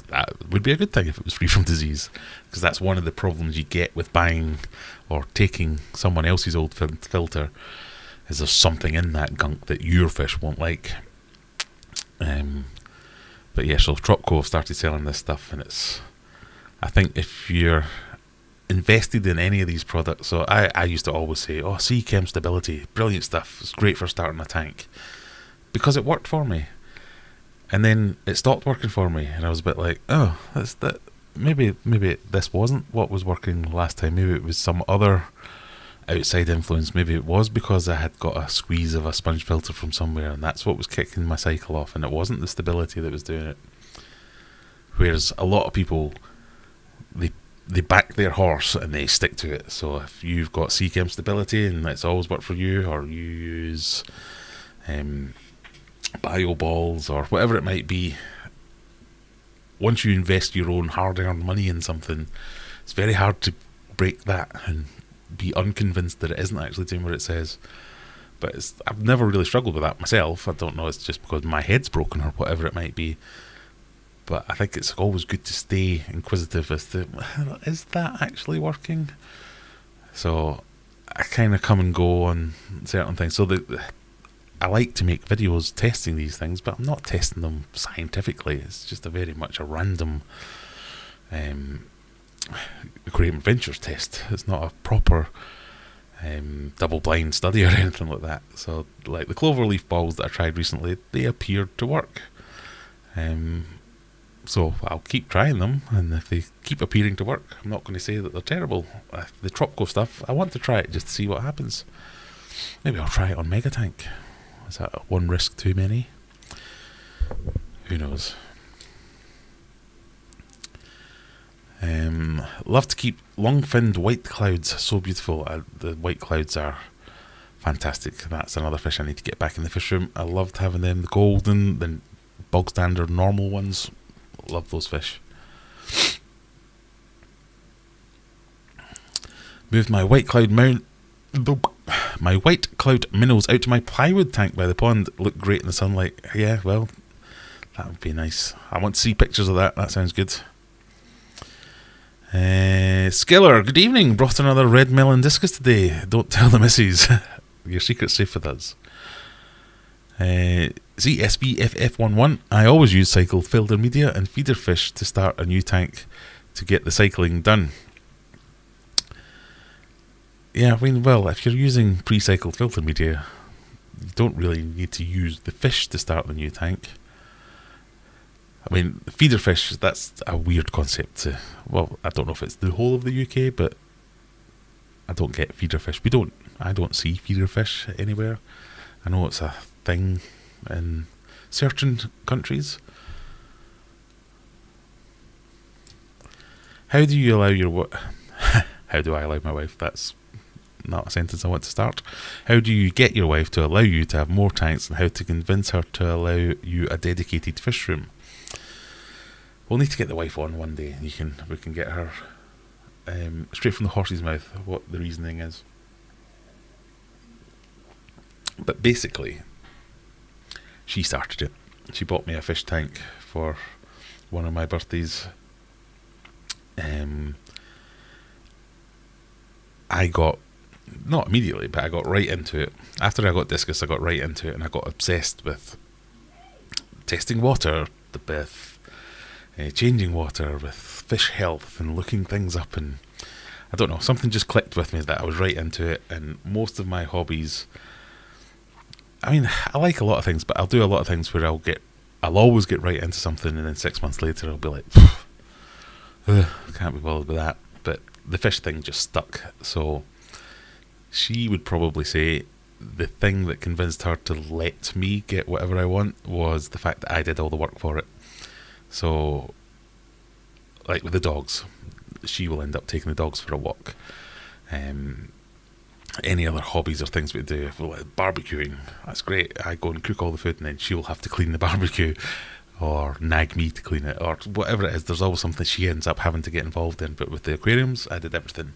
that would be a good thing if it was free from disease, because that's one of the problems you get with buying or taking someone else's old filter, is there's something in that gunk that your fish won't like. But yeah, so Tropco have started selling this stuff, and I think if you're invested in any of these products, so I used to always say, oh, sea chem stability, brilliant stuff, it's great for starting a tank, because it worked for me. And then it stopped working for me, and I was a bit like, oh, that's that. Maybe this wasn't what was working last time. Maybe it was some other outside influence. Maybe it was because I had got a squeeze of a sponge filter from somewhere, and that's what was kicking my cycle off, and it wasn't the stability that was doing it. Whereas a lot of people, they back their horse and they stick to it. So if you've got sea chem stability and it's always worked for you, or you use bio balls or whatever it might be, once you invest your own hard-earned money in something, it's very hard to break that and be unconvinced that it isn't actually doing what it says. But I've never really struggled with that myself. I don't know, it's just because my head's broken or whatever it might be. But I think it's always good to stay inquisitive as to, is that actually working? So I kind of come and go on certain things. So I like to make videos testing these things, but I'm not testing them scientifically. It's just very much a random Aquarium Adventures test. It's not a proper double-blind study or anything like that. So, like the cloverleaf balls that I tried recently, they appeared to work. So I'll keep trying them, and if they keep appearing to work, I'm not going to say that they're terrible. The Tropco stuff, I want to try it just to see what happens. Maybe I'll try it on Megatank. Is that one risk too many? Who knows? Love to keep long-finned white clouds so beautiful. The white clouds are fantastic. That's another fish I need to get back in the fish room. I loved having them. The golden, the bog standard normal ones. Love those fish. Moved my white cloud minnows out to my plywood tank by the pond. Look great in the sunlight. Yeah, well, that would be nice. I want to see pictures of that. That sounds good. Skiller, good evening. Brought another red melon discus today. Don't tell the missus. Your secret's safe with us. ZSBFF11. I always use cycled filter media and feeder fish to start a new tank to get the cycling done. Yeah, I mean, well, if you're using pre-cycled filter media, you don't really need to use the fish to start the new tank. I mean, feeder fish, that's a weird concept. Well, I don't know if it's the whole of the UK, but I don't get feeder fish. I don't see feeder fish anywhere. I know it's a thing in certain countries. How do you allow your how do I allow my wife? That's not a sentence I want to start. How do you get your wife to allow you to have more tanks, and how to convince her to allow you a dedicated fish room? We'll need to get the wife on one day, and we can get her straight from the horse's mouth what the reasoning is. But basically, she started it. She bought me a fish tank for one of my birthdays. I got, not immediately, but I got right into it. After I got discus, I got right into it, and I got obsessed with testing water, with changing water, with fish health, and looking things up. And I don't know, something just clicked with me that I was right into it. And most of my hobbies, I mean, I like a lot of things, but I'll do a lot of things where I'll always get right into something, and then 6 months later I'll be like, can't be bothered with that. But the fish thing just stuck. So she would probably say the thing that convinced her to let me get whatever I want was the fact that I did all the work for it. So, like with the dogs, she will end up taking the dogs for a walk. Any other hobbies or things we do, well, like barbecuing, that's great. I go and cook all the food, and then she will have to clean the barbecue, or nag me to clean it, or whatever it is. There's always something she ends up having to get involved in. But with the aquariums, I did everything,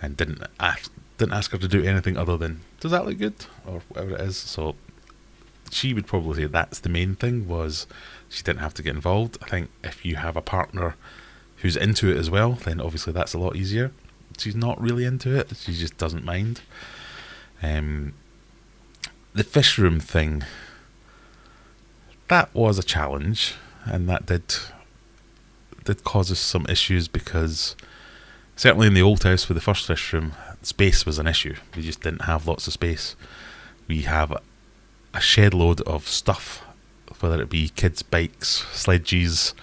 and didn't ask her to do anything other than, does that look good, or whatever it is. So she would probably say that's the main thing, was she didn't have to get involved. I think if you have a partner who's into it as well, then obviously that's a lot easier. She's not really into it, she just doesn't mind. The fish room thing, that was a challenge, and that did cause us some issues, because certainly in the old house with the first fish room, space was an issue. We just didn't have lots of space. We have a shed load of stuff, whether it be kids' bikes, sledges,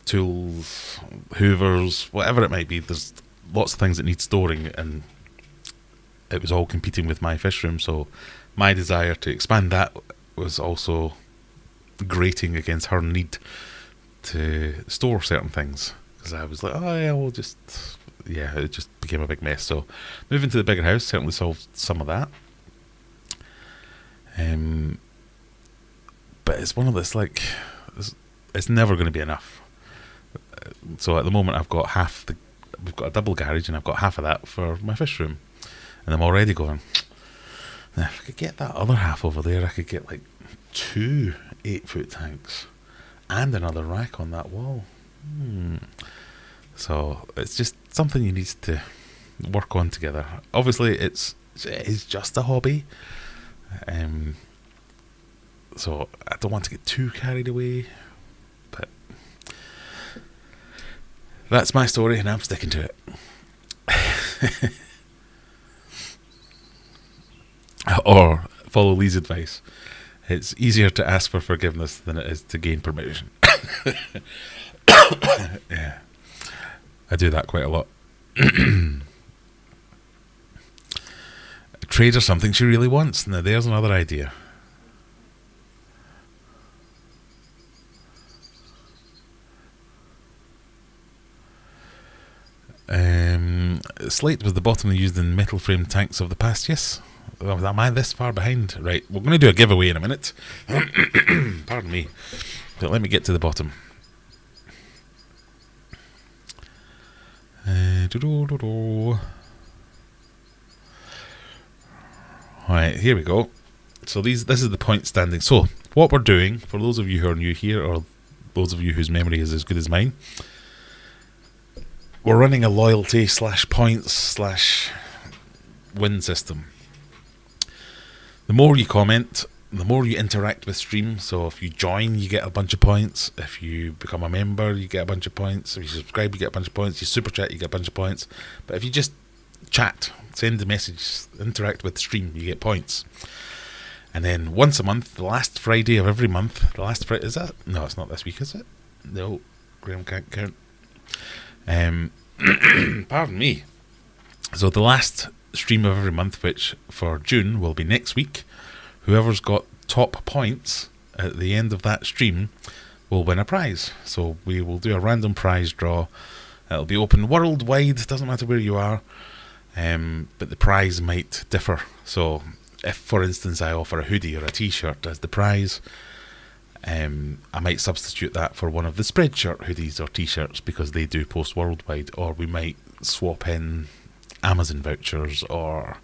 tools, hoovers, whatever it might be. There's lots of things that need storing, and it was all competing with my fish room, so my desire to expand that was also grating against her need to store certain things, because I was like, oh yeah, we'll just, yeah, it just became a big mess. So moving to the bigger house certainly solved some of that. But it's one of this, like, it's never going to be enough. So at the moment we've got a double garage, and I've got half of that for my fish room, and I'm already going, if I could get that other half over there, I could get like 2 8-foot tanks and another rack on that wall. So it's just something you need to work on together. Obviously it is just a hobby, so I don't want to get too carried away, but that's my story, and I'm sticking to it. Or follow Lee's advice. It's easier to ask for forgiveness than it is to gain permission. Yeah, I do that quite a lot. Trade her something she really wants. Now there's another idea. Slate was the bottom they used in metal frame tanks of the past, yes. Am I this far behind? Right, we're going to do a giveaway in a minute. Pardon me. But let me get to the bottom. Alright, here we go. So this is the point standing. So what we're doing, for those of you who are new here, or those of you whose memory is as good as mine, we're running a loyalty / points / win system. The more you comment, the more you interact with stream. So if you join, you get a bunch of points. If you become a member, you get a bunch of points. If you subscribe, you get a bunch of points. You super chat, you get a bunch of points. But if you just chat, send a message, interact with stream, you get points. And then once a month, the last Friday of every month, is that? No, it's not this week, is it? No, Graham can't count. Pardon me. So the last stream of every month, which for June will be next week, whoever's got top points at the end of that stream will win a prize. So we will do a random prize draw. It'll be open worldwide, doesn't matter where you are, but the prize might differ. So if, for instance, I offer a hoodie or a t-shirt as the prize, I might substitute that for one of the Spreadshirt hoodies or t-shirts, because they do post worldwide. Or we might swap in Amazon vouchers or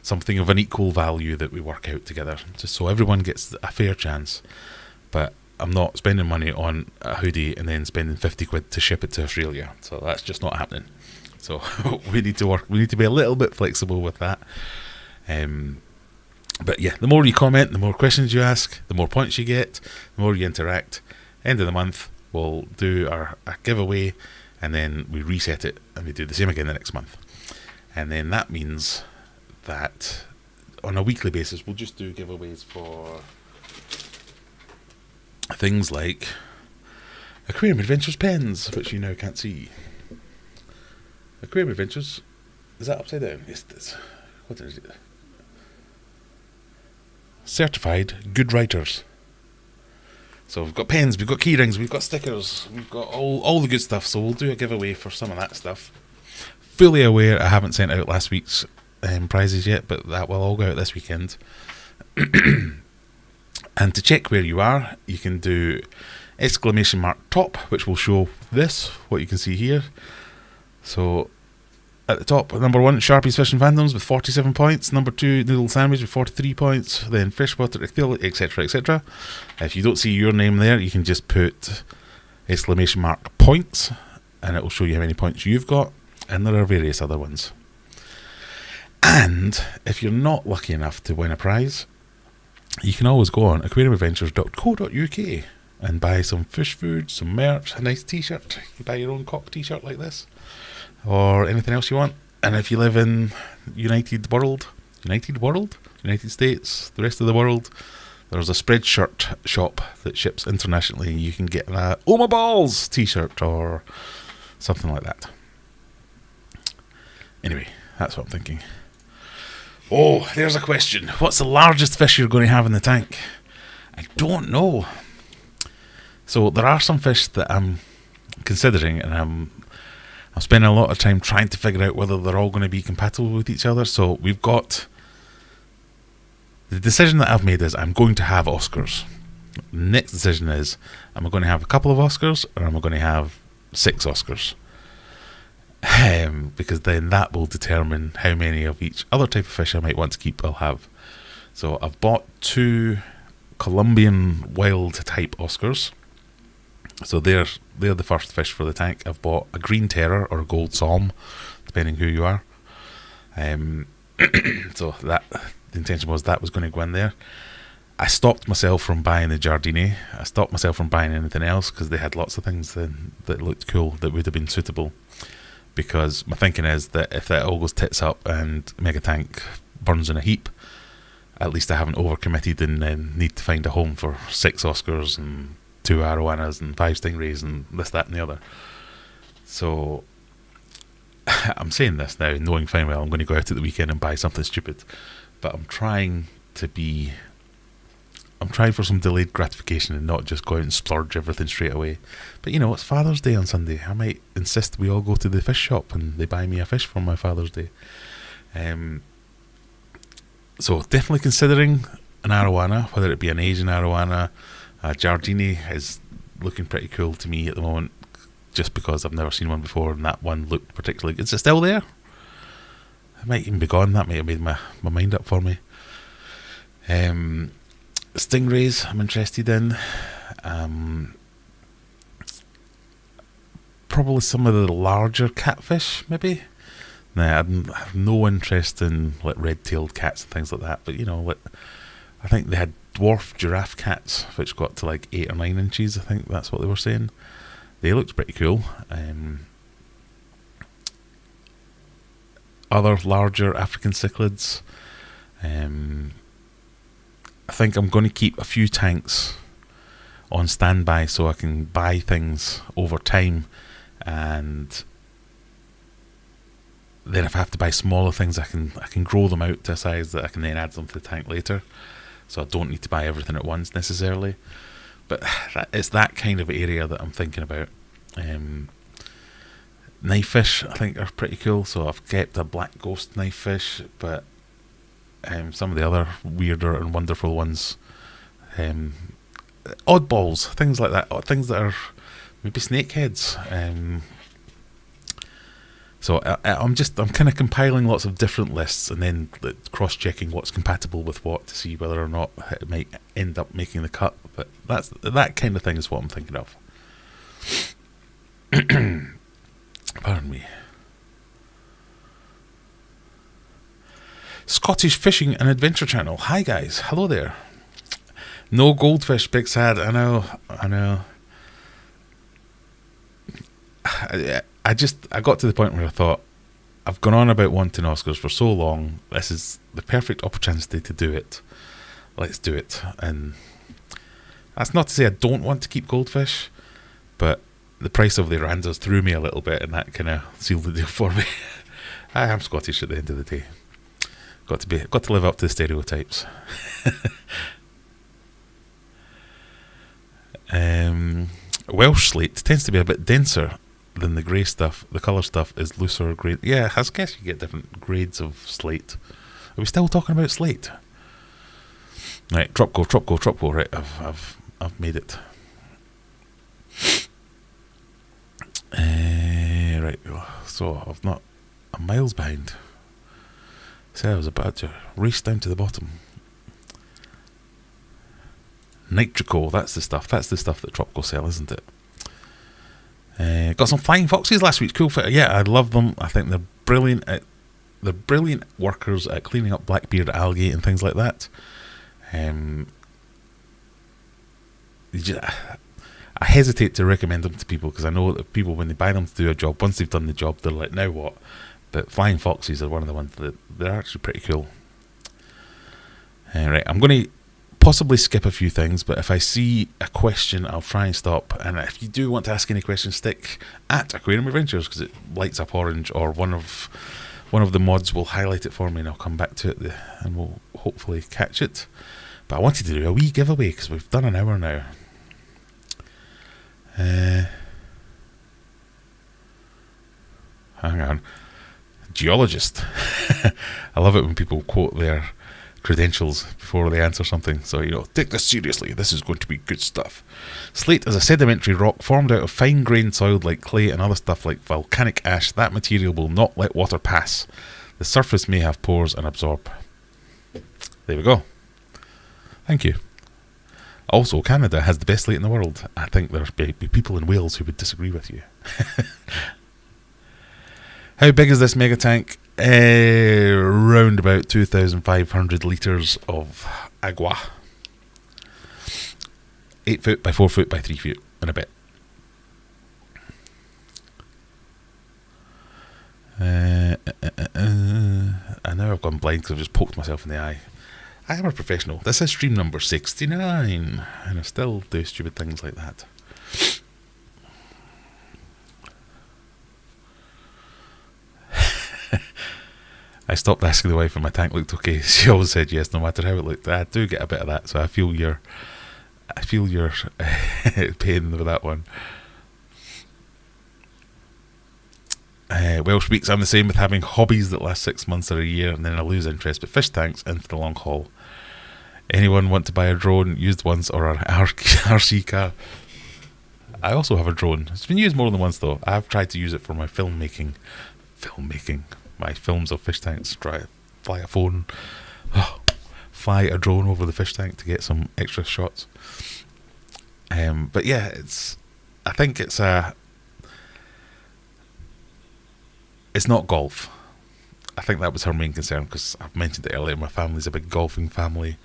something of an equal value that we work out together, just so everyone gets a fair chance. But I'm not spending money on a hoodie and then spending 50 quid to ship it to Australia, so that's just not happening. So we need to be a little bit flexible with that. But yeah, the more you comment, the more questions you ask, the more points you get, the more you interact. End of the month, we'll do our giveaway, and then we reset it, and we do the same again the next month. And then that means that on a weekly basis, we'll just do giveaways for things like Aquarium Adventures pens, which you now can't see. Aquarium Adventures, is that upside down? Yes, it is. What is it? certified good writers. So we've got pens, we've got key rings, we've got stickers, we've got all the good stuff. So we'll do a giveaway for some of that stuff. Fully aware I haven't sent out last week's prizes yet, but that will all go out this weekend. And to check where you are, you can do !top, which will show this, what you can see here. So at the top, number 1, Sharpie's Fish and Fandoms with 47 points. Number 2, Noodle Sandwich with 43 points. Then Freshwater, etc, etc. If you don't see your name there, you can just put !points, and it will show you how many points you've got. And there are various other ones. And if you're not lucky enough to win a prize, you can always go on aquariumadventures.co.uk and buy some fish food, some merch, a nice t-shirt. You can buy your own cock t-shirt like this, or anything else you want. And if you live in United States, the rest of the world, there's a Spreadshirt shop that ships internationally. You can get a Oh My Balls t-shirt or something like that. Anyway, that's what I'm thinking. Oh, there's a question. What's the largest fish you're going to have in the tank? I don't know. So there are some fish that I'm considering, and I'm spending a lot of time trying to figure out whether they're all going to be compatible with each other. So we've got... The decision that I've made is I'm going to have Oscars. The next decision is, am I going to have a couple of Oscars, or am I going to have 6 Oscars? Because then that will determine how many of each other type of fish I might want to keep I'll have. So I've bought 2 Colombian wild type Oscars. So they're the first fish for the tank. I've bought a green terror or a gold psalm, depending who you are. So that the intention was that was going to go in there. I stopped myself from buying the Giardini. I stopped myself from buying anything else because they had lots of things that looked cool that would have been suitable. Because my thinking is that if that all goes tits up and Mega Tank burns in a heap, at least I haven't overcommitted and then need to find a home for 6 Oscars and 2 arowanas and 5 stingrays and this, that and the other. So I'm saying this now knowing fine well I'm going to go out at the weekend and buy something stupid, but I'm trying for some delayed gratification and not just go out and splurge everything straight away. But it's Father's Day on Sunday. I might insist we all go to the fish shop and they buy me a fish for my Father's Day. So definitely considering an arowana, whether it be an Asian arowana. Giardini is looking pretty cool to me at the moment, just because I've never seen one before and that one looked particularly good. Is it still there? It might even be gone. That might have made my mind up for me. Stingrays I'm interested in. Probably some of the larger catfish, maybe. Nah, I have no interest in like red-tailed cats and things like that. But I think they had dwarf giraffe cats, which got to like 8 or 9 inches. I think that's what they were saying. They looked pretty cool. Other larger African cichlids. I think I'm going to keep a few tanks on standby so I can buy things over time, and then if I have to buy smaller things, I can grow them out to a size that I can then add them to the tank later. So I don't need to buy everything at once necessarily. But it's that kind of area that I'm thinking about. Knife fish I think are pretty cool, so I've kept a black ghost knife fish, but some of the other weirder and wonderful ones, oddballs, things like that, things that are maybe snakeheads. So I'm kind of compiling lots of different lists and then cross-checking what's compatible with what to see whether or not it might end up making the cut. But that kind of thing is what I'm thinking of. Pardon me. Scottish Fishing and Adventure Channel. Hi guys, hello there. No goldfish, big sad. I know. I got to the point where I thought, I've gone on about wanting Oscars for so long. This is the perfect opportunity to do it. Let's do it. And that's not to say I don't want to keep goldfish, but the price of the Orandas threw me a little bit, and that kind of sealed the deal for me. I am Scottish at the end of the day. Got to live up to the stereotypes. Welsh slate tends to be a bit denser than the grey stuff. The colour stuff is looser grade. Yeah, I guess you get different grades of slate. Are we still talking about slate? Right, drop go. Right, I've made it. Right, so I'm miles behind. So I was about to race down to the bottom. Nitrico, that's the stuff that Tropical sell, isn't it? Got some flying foxes last week. Cool fit. Yeah, I love them. I think they're brilliant. They're brilliant workers at cleaning up blackbeard algae and things like that. I hesitate to recommend them to people because I know that people, when they buy them to do a job, once they've done the job, they're like, now what? But flying foxes are one of the ones that they're actually pretty cool. Right, I'm going to possibly skip a few things, but if I see a question, I'll try and stop. And if you do want to ask any questions, stick at Aquarium Adventures because it lights up orange, or one of the mods will highlight it for me, and I'll come back to it and we'll hopefully catch it. But I wanted to do a wee giveaway because we've done an hour now. Hang on. Geologist. I love it when people quote their credentials before they answer something. So, take this seriously. This is going to be good stuff. Slate is a sedimentary rock formed out of fine-grained soil like clay and other stuff like volcanic ash. That material will not let water pass. The surface may have pores and absorb. There we go. Thank you. Also, Canada has the best slate in the world. I think there'll be people in Wales who would disagree with you. How big is this mega tank? Around about 2,500 litres of agua. 8 foot by 4 foot by 3 foot and a bit. I know I've gone blind because I've just poked myself in the eye. I am a professional. This is stream number 69, and I still do stupid things like that. I stopped asking the wife if my tank looked okay. She always said yes, no matter how it looked. I do get a bit of that, so I feel your pain with that one. Welsh weeks, I'm the same with having hobbies that last 6 months or a year, and then I lose interest. But fish tanks in for the long haul. Anyone want to buy a drone, used once, or an RC car? I also have a drone. It's been used more than once though. I have tried to use it for my filmmaking. My films of fish tanks. Fly a phone, fly a drone over the fish tank to get some extra shots. But yeah, I think it's not golf. I think that was her main concern because I've mentioned it earlier. My family's a big golfing family.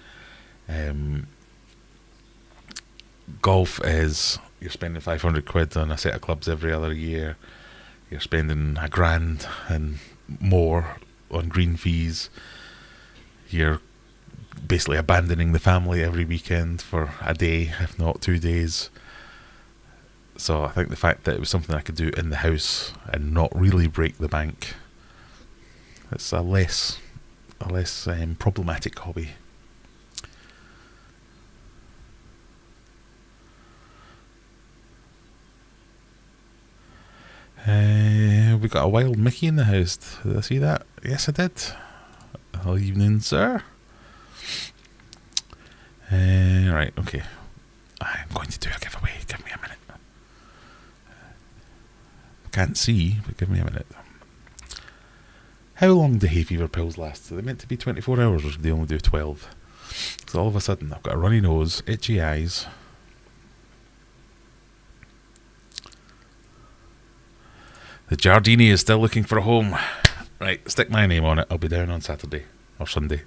Golf is, you're spending 500 quid on a set of clubs every other year. You're spending $1,000 and more on green fees. You're basically abandoning the family every weekend for a day, if not 2 days. So I think the fact that it was something I could do in the house and not really break the bank, it's a less problematic hobby. We got a wild Mickey in the house. Did I see that? Yes, I did. Good evening, sir. Right, okay. I'm going to do a giveaway. Give me a minute. Can't see, but give me a minute. How long do hay fever pills last? Are they meant to be 24 hours or do they only do 12? So all of a sudden I've got a runny nose, itchy eyes. The Giardini is still looking for a home. Right, stick my name on it. I'll be down on Saturday or Sunday.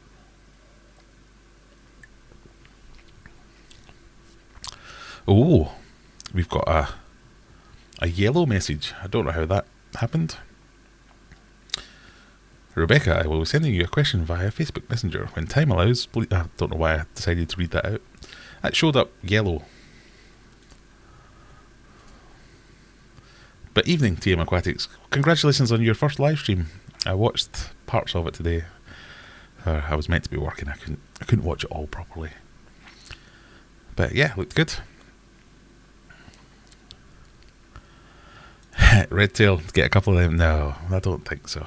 Oh, we've got a yellow message. I don't know how that happened. Rebecca, I will be sending you a question via Facebook Messenger. When time allows, please, I don't know why I decided to read that out. That showed up yellow. But evening, TM Aquatics. Congratulations on your first live stream. I watched parts of it today. I was meant to be working. I couldn't watch it all properly. But yeah, looked good. Red tail, get a couple of them. No, I don't think so.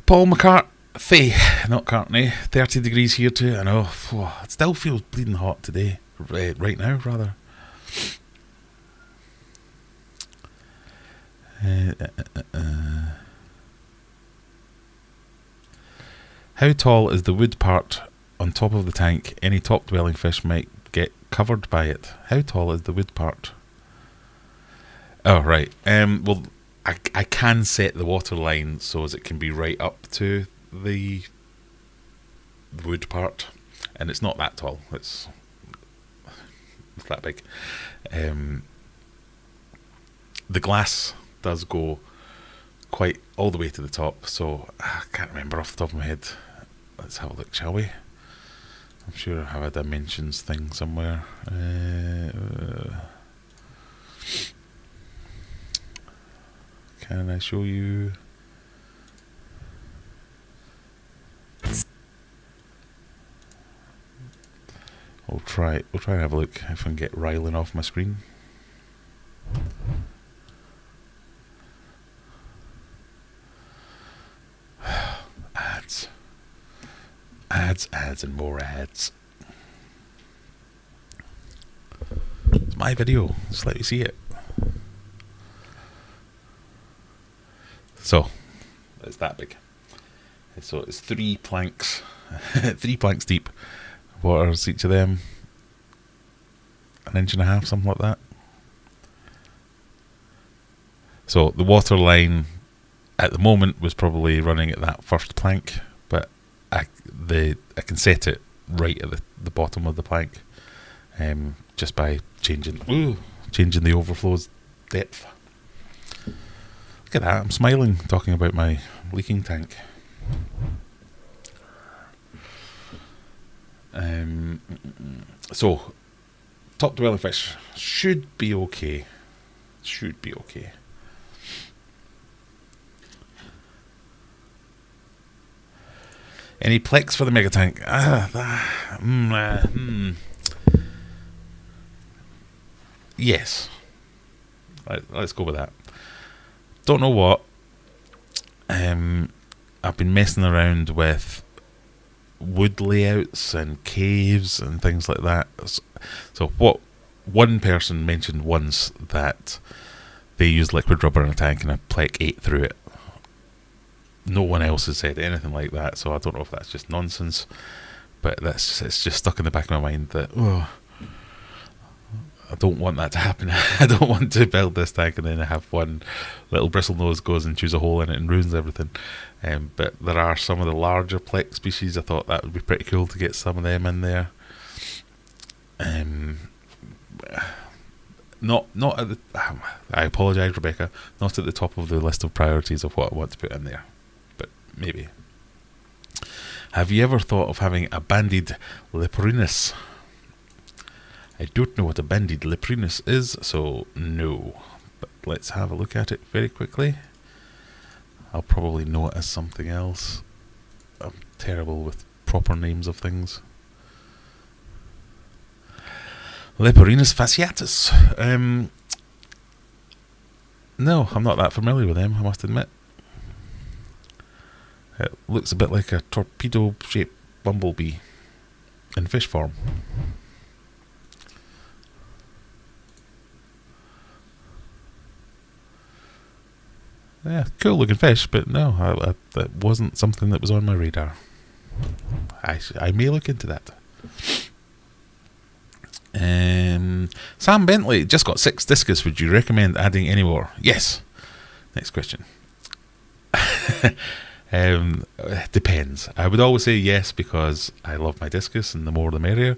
Paul McCarthy, not Cartney. 30 degrees here too. I know. It still feels bleeding hot today. Right now, rather. How tall is the wood part on top of the tank? Any top dwelling fish might get covered by it. How tall is the wood part? Oh, right. Well, I can set the water line so as it can be right up to the wood part, and it's not that tall. It's that big. The glass does go quite all the way to the top, so I can't remember off the top of my head. Let's have a look, shall we? I'm sure I have a dimensions thing somewhere. Can I show you? We'll try and have a look if I can get Rylan off my screen. Ads and more ads. It's my video, just let me see it. So it's that big. So it's 3 planks, 3 planks deep. Water's each of them 1.5 inches, something like that. So the water line at the moment was probably running at that first plank, but I can set it right at the bottom of the plank, just by changing the overflow's depth. Look at that, I'm smiling talking about my leaking tank. So top dwelling fish should be okay. Any plex for the mega tank? Yes. Let's go with that. Don't know what. I've been messing around with wood layouts and caves and things like that. So what one person mentioned once, that they use liquid rubber in a tank and a plec ate through it. No one else has said anything like that, so I don't know if that's just nonsense, but it's just stuck in the back of my mind that I don't want that to happen. I don't want to build this tank and then I have one little bristlenose goes and chews a hole in it and ruins everything. But there are some of the larger plex species. I thought that would be pretty cool to get some of them in there. Not at the. I apologise, Rebecca. Not at the top of the list of priorities of what I want to put in there, but maybe. Have you ever thought of having a banded Leprinus? I don't know what a banded Leprinus is, so no. But let's have a look at it very quickly. I'll probably know it as something else. I'm terrible with proper names of things. Leprinus fasciatus. No, I'm not that familiar with them, I must admit. It looks a bit like a torpedo-shaped bumblebee in fish form. Yeah, cool looking fish, but no, that wasn't something that was on my radar. I may look into that. Sam Bentley just got 6 discus. Would you recommend adding any more? Yes. Next question. Depends. I would always say yes because I love my discus and the more the merrier,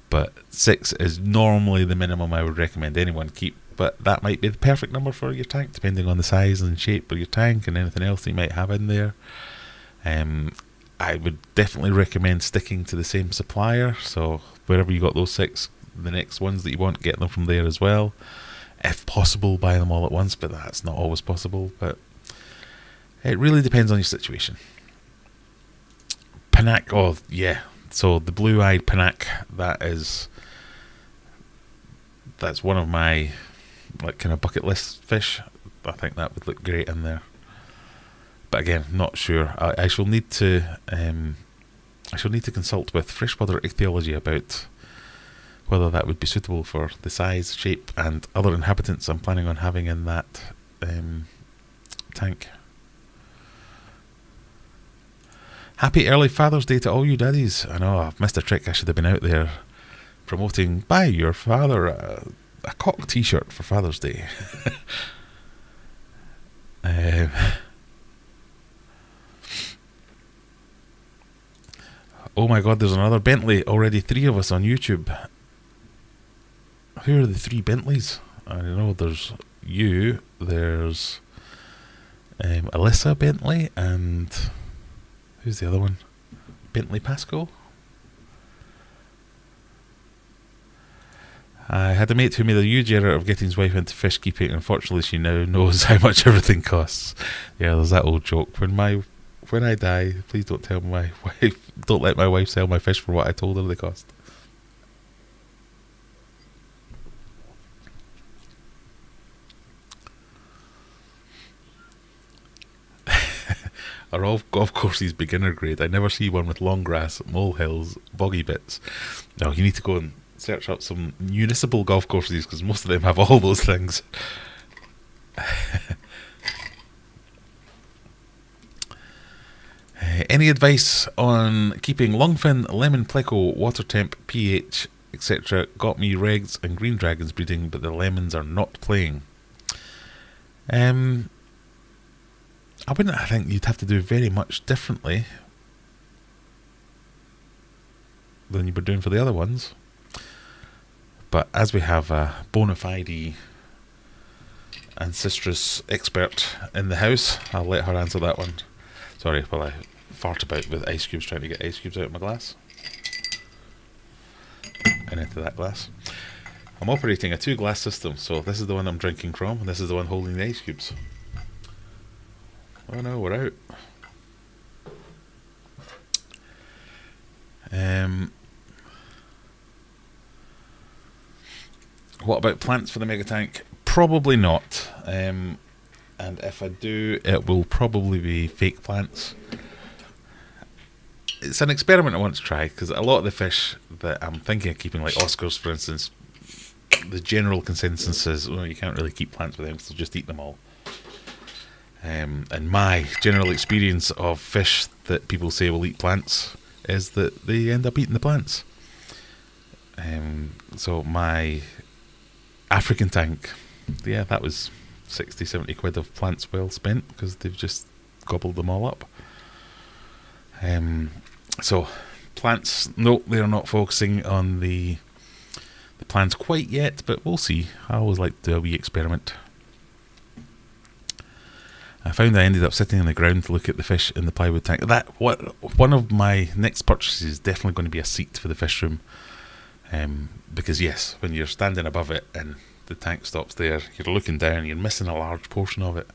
but 6 is normally the minimum I would recommend anyone keep, but that might be the perfect number for your tank depending on the size and shape of your tank and anything else you might have in there. I would definitely recommend sticking to the same supplier, so wherever you got those 6, the next ones that you want, get them from there as well. If possible, buy them all at once, but that's not always possible. But it really depends on your situation. Pinac, oh yeah. So the blue-eyed Pinac, that's one of my like kind of bucket list fish. I think that would look great in there. But again, not sure. I shall need to consult with freshwater ichthyology about whether that would be suitable for the size, shape, and other inhabitants I'm planning on having in that tank. Happy early Father's Day to all you daddies. I know, I've missed a trick. I should have been out there promoting buy your father a cock t-shirt for Father's Day. Oh my god, there's another Bentley. Already 3 of us on YouTube. Who are the 3 Bentleys? I don't know, there's you, there's Alyssa Bentley, and who's the other one? Bentley Pascal? I had a mate who made a huge error of getting his wife into fish keeping. Unfortunately, she now knows how much everything costs. Yeah, there's that old joke. When I die, please don't tell my wife. Don't let my wife sell my fish for what I told her they cost. Are all golf courses beginner grade? I never see one with long grass, molehills, boggy bits. No, you need to go and search up some municipal golf courses because most of them have all those things. Any advice on keeping longfin, lemon pleco, water temp, pH, etc. Got me regs and green dragons breeding, but the lemons are not playing. I think you'd have to do very much differently than you were doing for the other ones. But as we have a bona fide ancestress expert in the house, I'll let her answer that one. Sorry, while I fart about with ice cubes, trying to get ice cubes out of my glass. And into that glass. I'm operating a 2-glass system, so this is the one I'm drinking from, and this is the one holding the ice cubes. Oh no, we're out. What about plants for the mega tank? Probably not. And if I do, it will probably be fake plants. It's an experiment I want to try, because a lot of the fish that I'm thinking of keeping, like Oscars for instance, the general consensus is, well, you can't really keep plants with them because they'll just eat them all. And my general experience of fish that people say will eat plants is that they end up eating the plants. So my African tank, yeah, that was 60-70 quid of plants well spent because they've just gobbled them all up. So plants, no, they're not focusing on the plants quite yet, but we'll see. I always like to do a wee experiment. I found I ended up sitting on the ground to look at the fish in the plywood tank. One of my next purchases is definitely going to be a seat for the fish room. Because yes, when you're standing above it and the tank stops there, you're looking down, you're missing a large portion of it.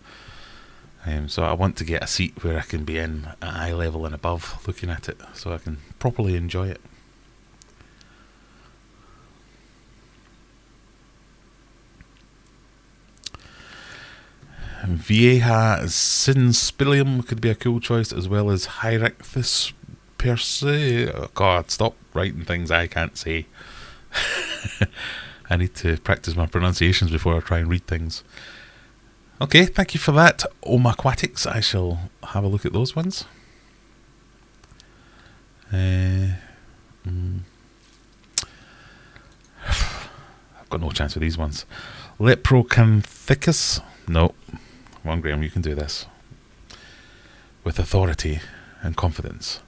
So I want to get a seat where I can be in at eye level and above looking at it, so I can properly enjoy it. Vieja Synspilium could be a cool choice, as well as Hieracthus per se. Oh God, stop writing things I can't say. I need to practice my pronunciations before I try and read things. Okay, thank you for that, Omaquatics. I shall have a look at those ones. I've got no chance with these ones. Leprocanthicus. No. Come on, Graham, you can do this. With authority and confidence.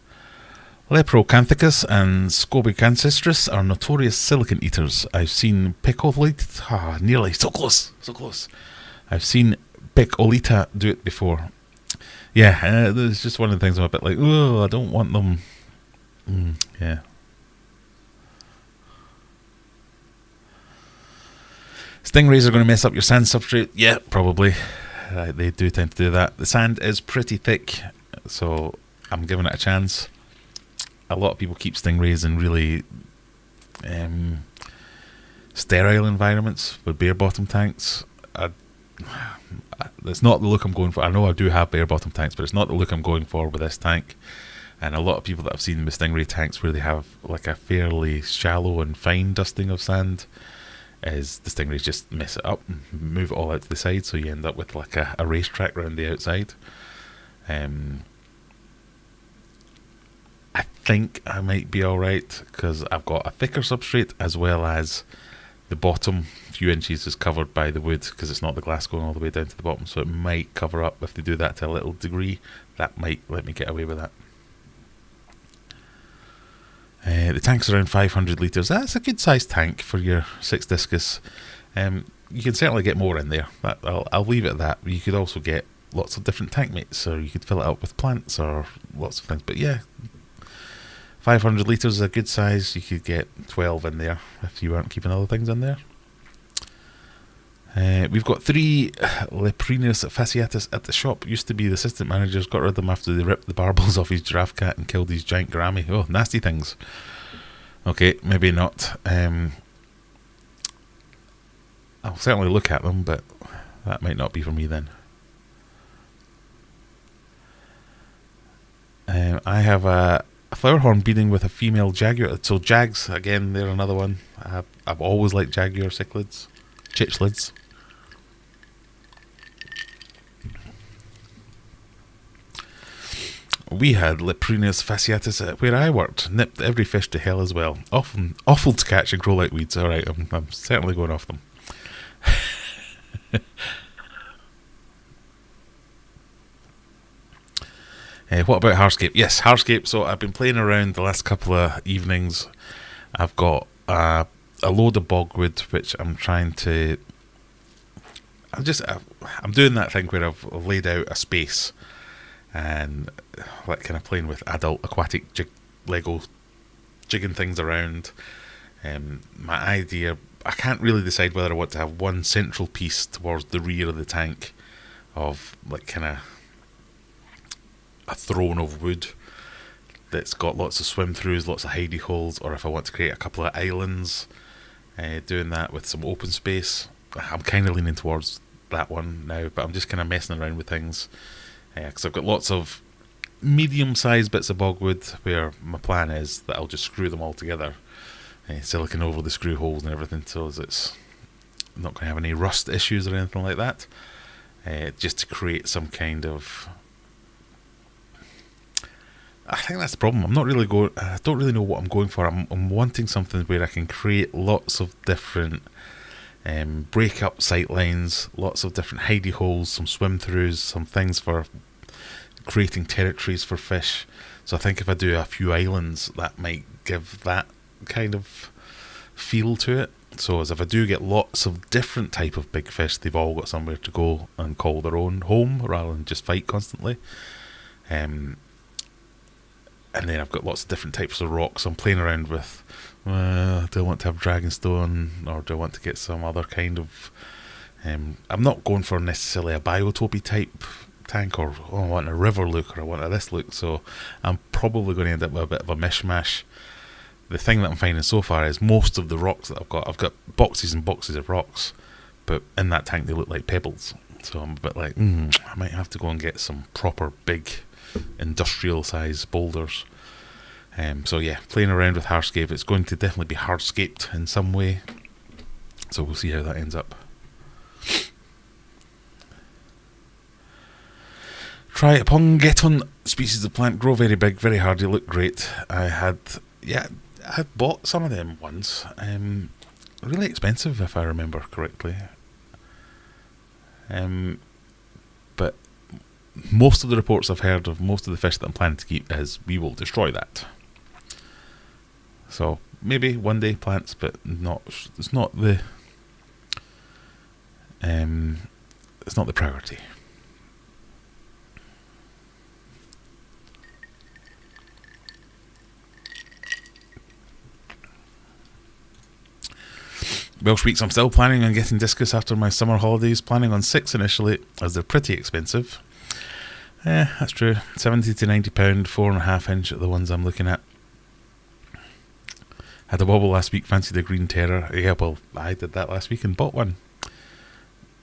Leprocanthicus and Scobic ancestris are notorious silicon eaters. I've seen Picolita, nearly, so close. I've seen Picolita do it before. Yeah, it's just one of the things I'm a bit like, oh, I don't want them. Yeah. Stingrays are going to mess up your sand substrate. Yeah, probably. They do tend to do that. The sand is pretty thick, so I'm giving it a chance. a lot of people keep stingrays in really sterile environments with bare bottom tanks. It's not the look I'm going for. I know I do have bare bottom tanks, but it's not the look I'm going for with this tank. And a lot of people that I've seen with stingray tanks where they have like a fairly shallow and fine dusting of sand, is the stingrays just mess it up and move it all out to the side, so you end up with like a racetrack around the outside. I think I might be alright because I've got a thicker substrate, as well as the bottom few inches is covered by the wood because it's not the glass going all the way down to the bottom, so it might cover up. If they do that to a little degree, that might let me get away with that. The tank's around 500 litres. That's a good sized tank for your 6 discus. You can certainly get more in there. I'll leave it at that. You could also get lots of different tank mates, or you could fill it up with plants or lots of things. But yeah, 500 litres is a good size. You could get 12 in there if you weren't keeping other things in there. We've got 3 Leprinus fasciatus at the shop. Used to be the assistant managers, got rid of them after they ripped the barbels off his giraffe cat and killed his giant gourami. Oh, nasty things. Okay, maybe not. I'll certainly look at them, but that might not be for me then. I have a flower horn beading with a female jaguar. So jags, again, they're another one. I've always liked jaguar cichlids. Chichlids. We had Leprinus fasciatus where I worked. Nipped every fish to hell as well. Awful to catch and grow like weeds. Alright, I'm certainly going off them. What about Hardscape? Yes, Hardscape. So I've been playing around the last couple of evenings. I've got a load of bogwood, which I'm trying to... I'm doing that thing where I've laid out a space and like kind of playing with adult aquatic Lego, jigging things around. My idea, I can't really decide whether I want to have one central piece towards the rear of the tank of like kind of a throne of wood that's got lots of swim throughs, lots of hidey holes, or if I want to create a couple of islands, doing that with some open space. I'm kind of leaning towards that one now, but I'm just kind of messing around with things because I've got lots of medium-sized bits of bogwood where my plan is that I'll just screw them all together, silicone over the screw holes and everything, so it's not going to have any rust issues or anything like that, just to create some kind of... I think that's the problem. I don't really know what I'm going for. I'm wanting something where I can create lots of different break up sight lines, lots of different hidey holes, some swim throughs, some things for creating territories for fish. So I think if I do a few islands, that might give that kind of feel to it. So as if I do get lots of different type of big fish, they've all got somewhere to go and call their own home rather than just fight constantly. And then I've got lots of different types of rocks I'm playing around with. Do I want to have dragonstone, or do I want to get some other kind of... I'm not going for necessarily a biotopy type tank, or I want a river look, or I want a this look, so I'm probably going to end up with a bit of a mishmash. The thing that I'm finding so far is most of the rocks that I've got boxes and boxes of rocks, but in that tank they look like pebbles. So I'm a bit like, I might have to go and get some proper big industrial size boulders. So yeah, playing around with Hardscape. It's going to definitely be hardscaped in some way, so we'll see how that ends up. Triapongeton species of plant, grow very big, very hardy, look great. I had bought some of them once. Really expensive if I remember correctly. But most of the reports I've heard of most of the fish that I'm planning to keep is we will destroy that. So maybe one day plants, but it's not the priority. Welsh weeks, I'm still planning on getting discus after my summer holidays, planning on 6 initially, as they're pretty expensive. That's true. £70 to £90, 4.5 inch are the ones I'm looking at. Had a wobble last week, fancied a green terror. Yeah, well, I did that last week and bought one.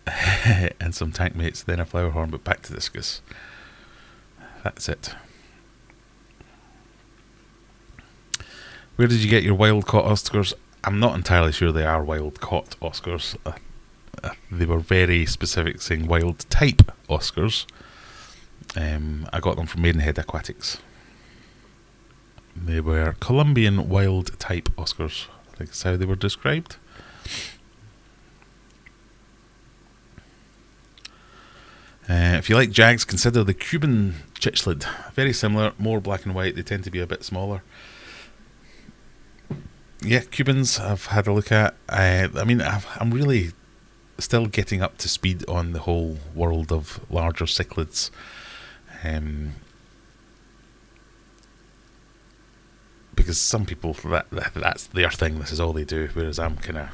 And some tank mates, then a flower horn, but back to discus. That's it. Where did you get your wild caught Oscars? I'm not entirely sure they are wild caught Oscars. They were very specific, saying wild type Oscars. I got them from Maidenhead Aquatics. They were Colombian wild type Oscars. I think that's how they were described. If you like Jags, consider the Cuban chichlid. Very similar, more black and white. They tend to be a bit smaller. Yeah, Cubans I've had a look at. I'm really still getting up to speed on the whole world of larger cichlids. Because some people, that's their thing, this is all they do, whereas I'm kind of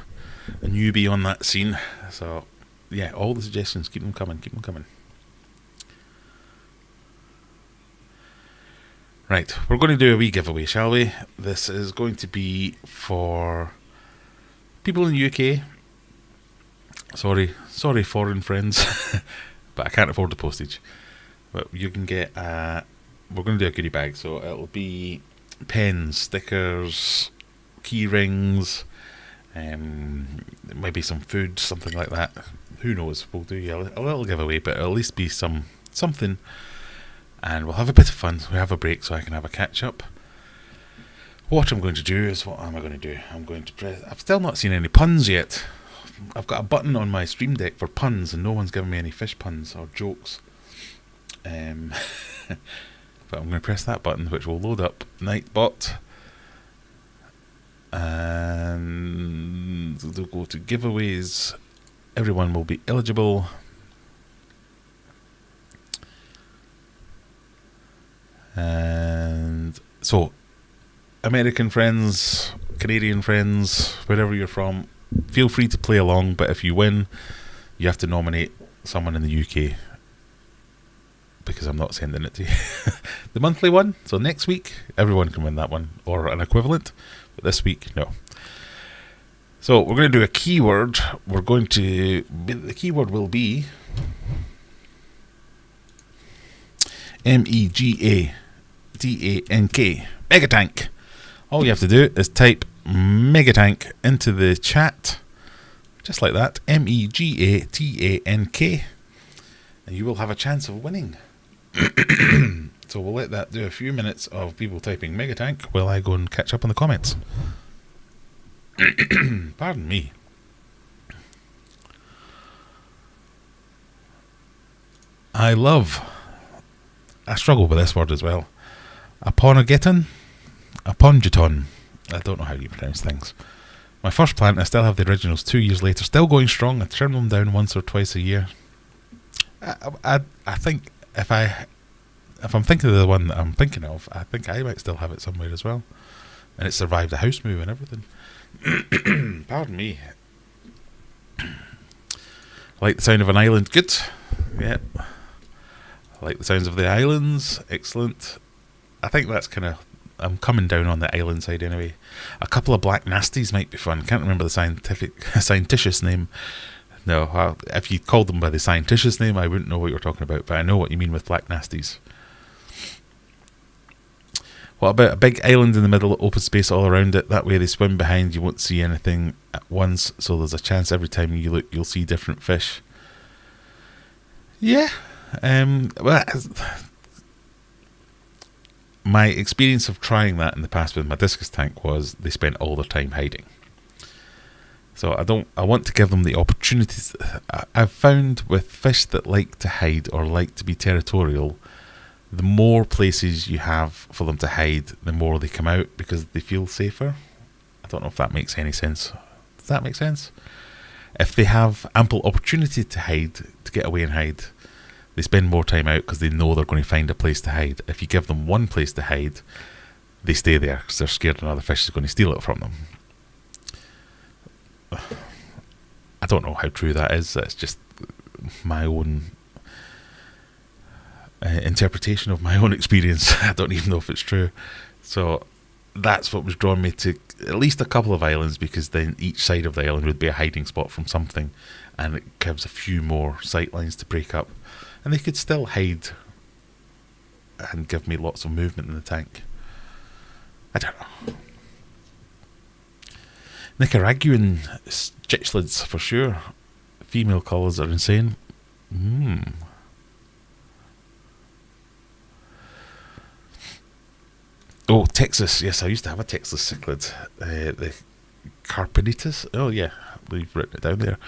a newbie on that scene. So, yeah, all the suggestions, keep them coming. Right, we're going to do a wee giveaway, shall we? This is going to be for people in the UK. Sorry, foreign friends, but I can't afford the postage. But you can get, we're going to do a goodie bag, so it'll be pens, stickers, key rings, maybe some food, something like that. Who knows? We'll do a little giveaway, but it'll at least be something. And we'll have a bit of fun. We have a break so I can have a catch up. What I'm going to do is, what am I going to do? I'm going to press. I've still not seen any puns yet. I've got a button on my Stream Deck for puns, and no one's given me any fish puns or jokes. But I'm going to press that button, which will load up Nightbot. And they'll go to giveaways. Everyone will be eligible. And so, American friends, Canadian friends, wherever you're from, feel free to play along, but if you win, you have to nominate someone in the UK, because I'm not sending it to you. The monthly one, so next week, everyone can win that one, or an equivalent, but this week, no. So, we're going to do a keyword. The keyword will be MEGATANK, Megatank. All you have to do is type Megatank into the chat, just like that, MEGATANK, and you will have a chance of winning. So we'll let that do a few minutes of people typing Megatank while I go and catch up on the comments. Pardon me. I struggle with this word as well. Aponogeton? Apongeton. I don't know how you pronounce things. My first plant, I still have the originals 2 years later, still going strong. I trim them down once or twice a year. I think if I'm thinking of the one that I'm thinking of, I think I might still have it somewhere as well. And it survived the house move and everything. Pardon me. I like the sound of an island. Good. Yep. I like the sounds of the islands. Excellent. I think that's kind of... I'm coming down on the island side anyway. A couple of black nasties might be fun. Can't remember the scienticious name. No, if you called them by the scienticious name, I wouldn't know what you're talking about, but I know what you mean with black nasties. What about a big island in the middle, open space all around it? That way they swim behind, you won't see anything at once, so there's a chance every time you look, you'll see different fish. Yeah. Well, my experience of trying that in the past with my discus tank was they spent all their time hiding. So I want to give them the opportunities. I've found with fish that like to hide or like to be territorial, the more places you have for them to hide, the more they come out because they feel safer. I don't know if that makes any sense. Does that make sense? If they have ample opportunity to hide, to get away and hide, they spend more time out because they know they're going to find a place to hide. If you give them one place to hide, they stay there because they're scared another fish is going to steal it from them. I don't know how true that is. That's just my own interpretation of my own experience. I don't even know if it's true. So that's what was drawing me to at least a couple of islands, because then each side of the island would be a hiding spot from something, and it gives a few more sight lines to break up, and they could still hide and give me lots of movement in the tank. I don't know. Nicaraguan Stichlids for sure. Female colours are insane. Oh, Texas. Yes, I used to have a Texas cichlid. The Carpanitas. Oh, yeah. We've written it down there.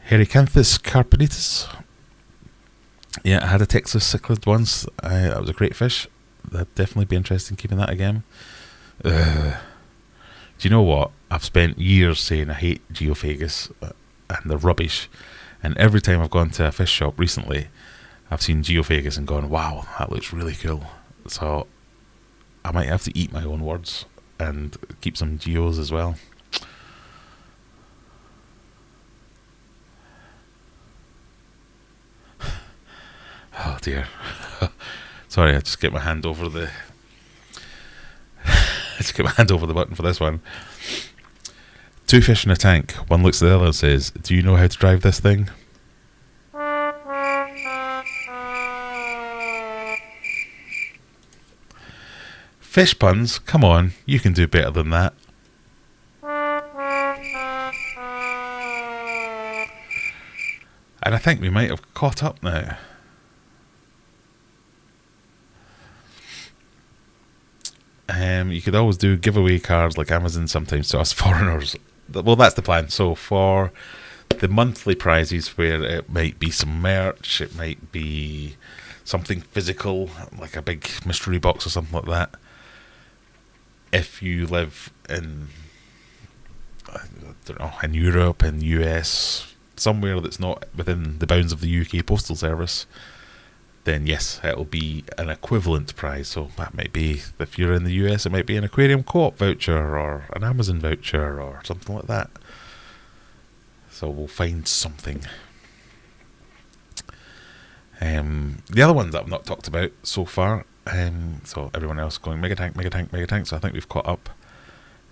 Hericanthus carpanitas. Yeah, I had a Texas cichlid once. That was a great fish. I'd definitely be interested in keeping that again. Do you know what? I've spent years saying I hate geophagus and they're rubbish. And every time I've gone to a fish shop recently, I've seen geophagus and gone, wow, that looks really cool. So I might have to eat my own words and keep some geos as well. Oh dear. Sorry, I just get my hand over the button for this one. Two fish in a tank. One looks at the other and says, "Do you know how to drive this thing?" Fish puns, come on, you can do better than that. And I think we might have caught up now. You could always do giveaway cards like Amazon sometimes to us foreigners. Well, that's the plan. So for the monthly prizes, where it might be some merch, it might be something physical, like a big mystery box or something like that. If you live in, I don't know, in Europe, in US, somewhere that's not within the bounds of the UK Postal Service, then yes, it'll be an equivalent prize. So that might be, if you're in the US, it might be an Aquarium Co-op voucher or an Amazon voucher or something like that. So we'll find something. The other ones that I've not talked about so far, so everyone else going mega tank, mega tank, mega tank, so I think we've caught up,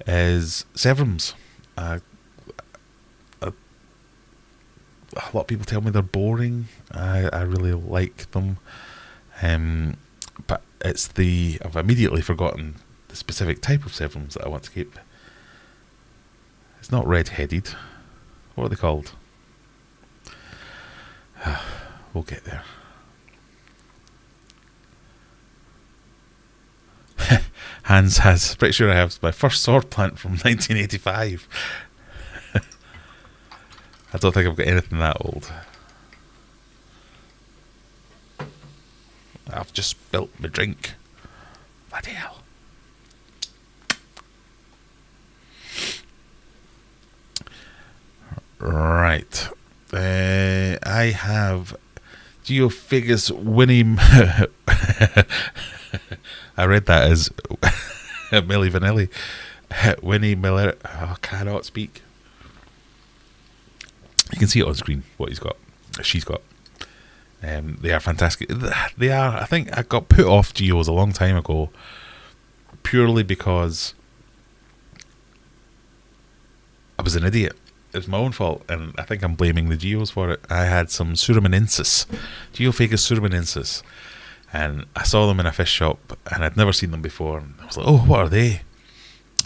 is Severums. A lot of people tell me they're boring. I really like them, but I've immediately forgotten the specific type of Severums that I want to keep. It's not red-headed. What are they called? We'll get there. Hans has, pretty sure I have my first sword plant from 1985. I don't think I've got anything that old. I've just spilt my drink. Bloody hell. Right. I have Geophagus Winnie. I read that as Milli Vanilli. Winnie Miller. Oh, I cannot speak. You can see it on screen what she's got. They are fantastic. They are. I think I got put off geos a long time ago, purely because I was an idiot. It was my own fault, and I think I'm blaming the geos for it. I had some Suraminensis, Geophagus Suraminensis, and I saw them in a fish shop, and I'd never seen them before. And I was like, "Oh, what are they?"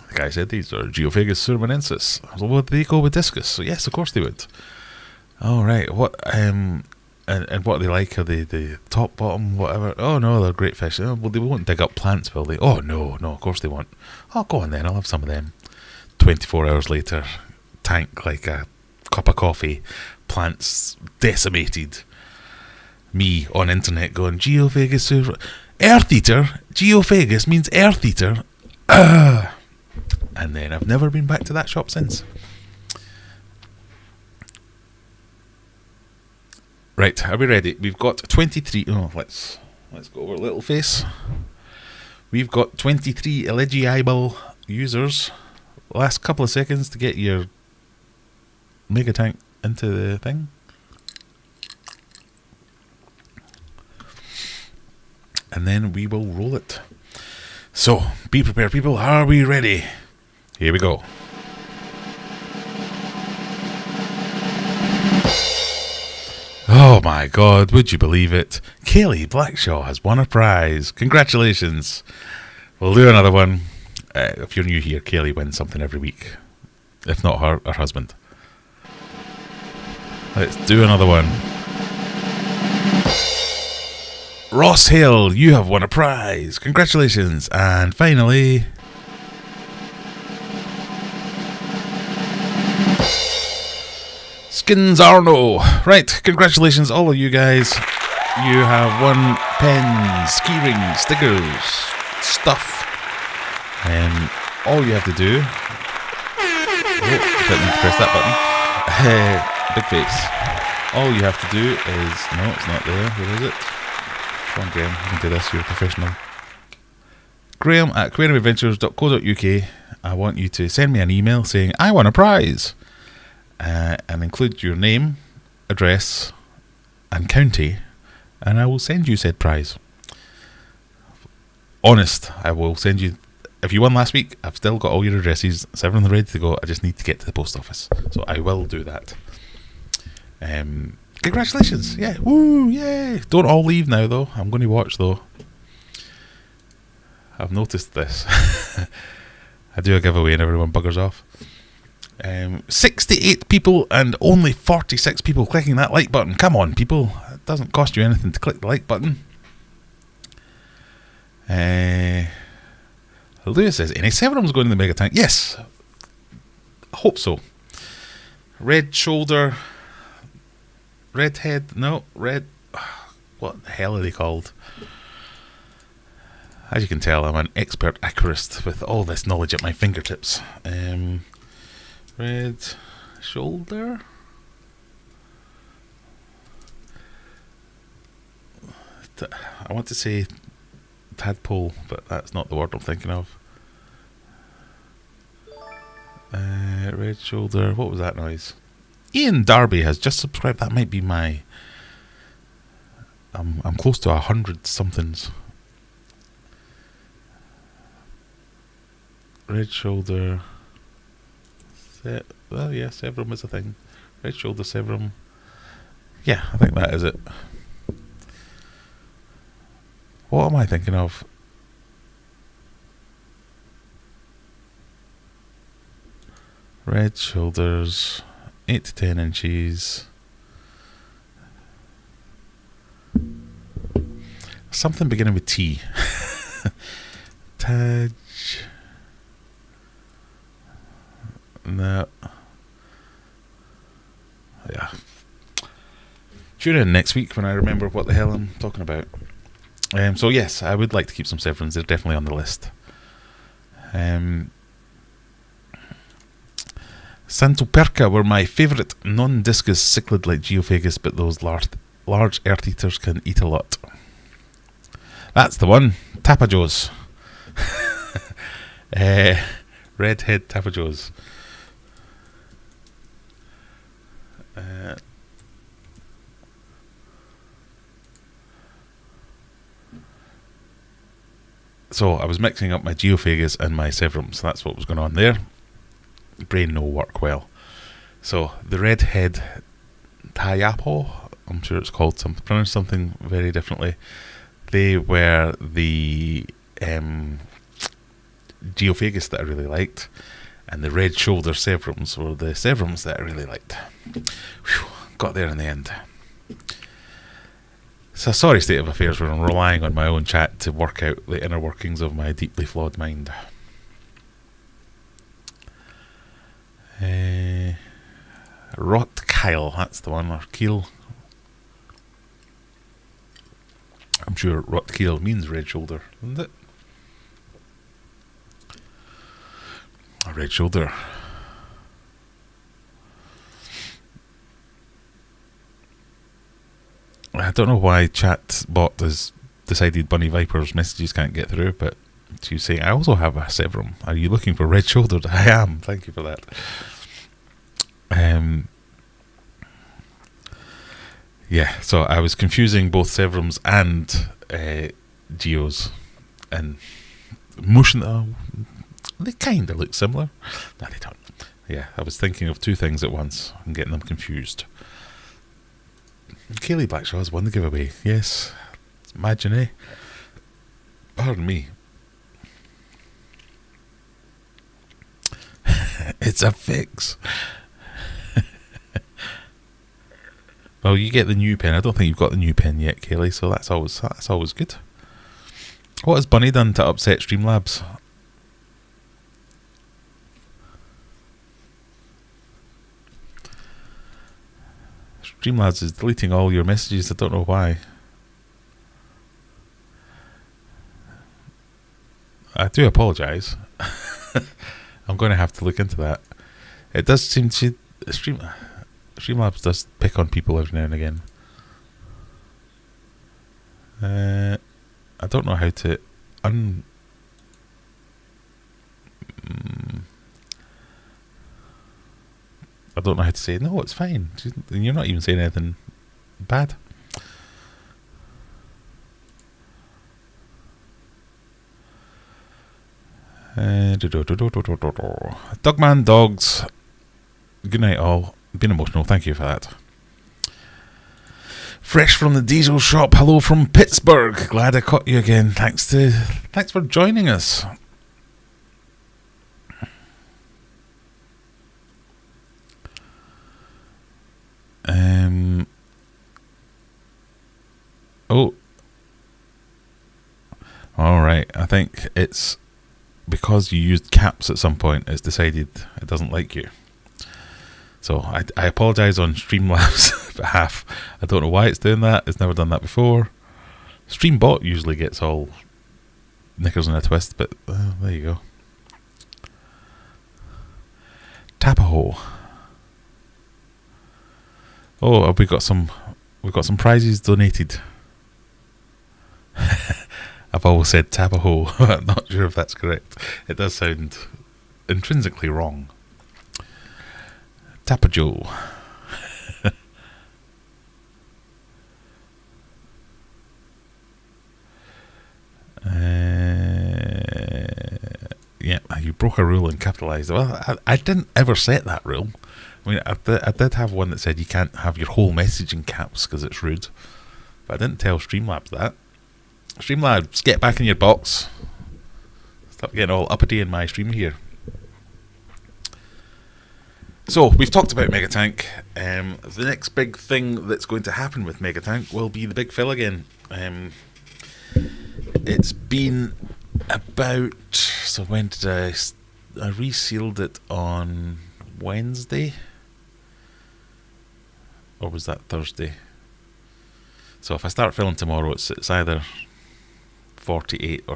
The guy said, "These are Geophagus Suraminensis." I was like, "Well, they go with discus?" So yes, of course they would. Oh right, what and what are they like? Are they the top, bottom, whatever? Oh no, they're great fish. Oh, well, they won't dig up plants, will they? Oh no, of course they won't. Oh, go on then, I'll have some of them. 24 hours later, tank like a cup of coffee, plants decimated. Me on internet going, Geophagus Earth Eater? Geophagus means Earth Eater. And then I've never been back to that shop since. Right, are we ready? We've got 23. Oh, let's go over Little Face. We've got 23 eligible users. Last couple of seconds to get your mega tank into the thing. And then we will roll it. So, be prepared, people. Are we ready? Here we go. Oh my god, would you believe it? Kaylee Blackshaw has won a prize. Congratulations. We'll do another one. If you're new here, Kaylee wins something every week. If not her husband. Let's do another one. Ross Hale, you have won a prize. Congratulations. And finally... Skins Arno. Right, congratulations all of you guys. You have won pens, keyring, stickers, stuff. All you have to do... didn't need to press that button. Big face. All you have to do is... No, it's not there. Where is it? Come on, Graham. You can do this. You're a professional. Graham at aquariumadventures.co.uk. I want you to send me an email saying, I won a prize. And include your name, address, and county, and I will send you said prize. Honest, I will send you. If you won last week, I've still got all your addresses. 7 of them ready to go. I just need to get to the post office, so I will do that. Congratulations! Yeah, woo, yay! Don't all leave now, though. I'm going to watch, though. I've noticed this. I do a giveaway and everyone buggers off. 68 people and only 46 people clicking that like button. Come on, people. It doesn't cost you anything to click the like button. Lewis says, any Severums going in the mega tank? Yes. I hope so. Red shoulder. Red head. No, red. What the hell are they called? As you can tell, I'm an expert aquarist with all this knowledge at my fingertips. Red shoulder. I want to say tadpole, but that's not the word I'm thinking of. Red shoulder. What was that noise? Ian Darby has just subscribed. That might be my... I'm close to 100 somethings. Red shoulder. Well, yeah, Severum is a thing. Red shoulder Severum. Yeah, I think that is it. What am I thinking of? Red shoulders, 8 to 10 inches. Something beginning with T. Taj. No. Yeah. Tune in next week when I remember what the hell I'm talking about. So yes, I would like to keep some Severums. They're definitely on the list. Santoperca were my favourite non-discus cichlid like Geophagus, but those large earth eaters can eat a lot. That's the one. Tapajos. Redhead Tapajos. So I was mixing up my Geophagus and my Severums. So that's what was going on there. Brain no work well. So the redhead Tayapo, I'm sure it's called something, pronounced something very differently. They were the Geophagus that I really liked, and the red shoulder Severums were the Severums that I really liked. Whew, got there in the end. It's a sorry state of affairs where I'm relying on my own chat to work out the inner workings of my deeply flawed mind. Rotkyle, that's the one, or Keel. I'm sure Rotkeel means red shoulder, isn't it? A red shoulder. I don't know why Chatbot has decided Bunny Viper's messages can't get through, but she's saying, I also have a Severum. Are you looking for red shouldered? I am. Thank you for that. Yeah, so I was confusing both Severums and Geos, and motion. They kind of look similar. No, they don't. Yeah, I was thinking of two things at once and getting them confused. Kaylee Blackshaw's won the giveaway. Yes. Imagine, eh? Pardon me. It's a fix. Well, you get the new pen. I don't think you've got the new pen yet, Kaylee, so that's always good. What has Bunny done to upset Streamlabs? Streamlabs is deleting all your messages. I don't know why. I do apologise. I'm going to have to look into that. It does seem to... Streamlabs does pick on people every now and again. I don't know how to I don't know how to say no, it's fine. You're not even saying anything bad. Dogman Dogs. Good night all. Been emotional, thank you for that. Fresh from the diesel shop, hello from Pittsburgh. Glad I caught you again. Thanks for joining us. Oh. Alright, I think it's because you used caps at some point, it's decided it doesn't like you. So I apologise on Streamlabs' behalf. I don't know why it's doing that. It's never done that before. Streambot usually gets all knickers in a twist, but there you go. Tapaho. Oh, we've got some prizes donated. I've always said Tapaho. I'm not sure if that's correct. It does sound intrinsically wrong. Tapajo. Yeah, you broke a rule and capitalised. Well, I didn't ever set that rule. I mean, I did have one that said you can't have your whole message in caps because it's rude. But I didn't tell Streamlabs that. Streamlabs, get back in your box. Stop getting all uppity in my stream here. So, we've talked about Megatank. The next big thing that's going to happen with Megatank will be the big fill again. It's been about... So when did I resealed it on Wednesday? Or was that Thursday? So if I start filling tomorrow, it's either 48 or...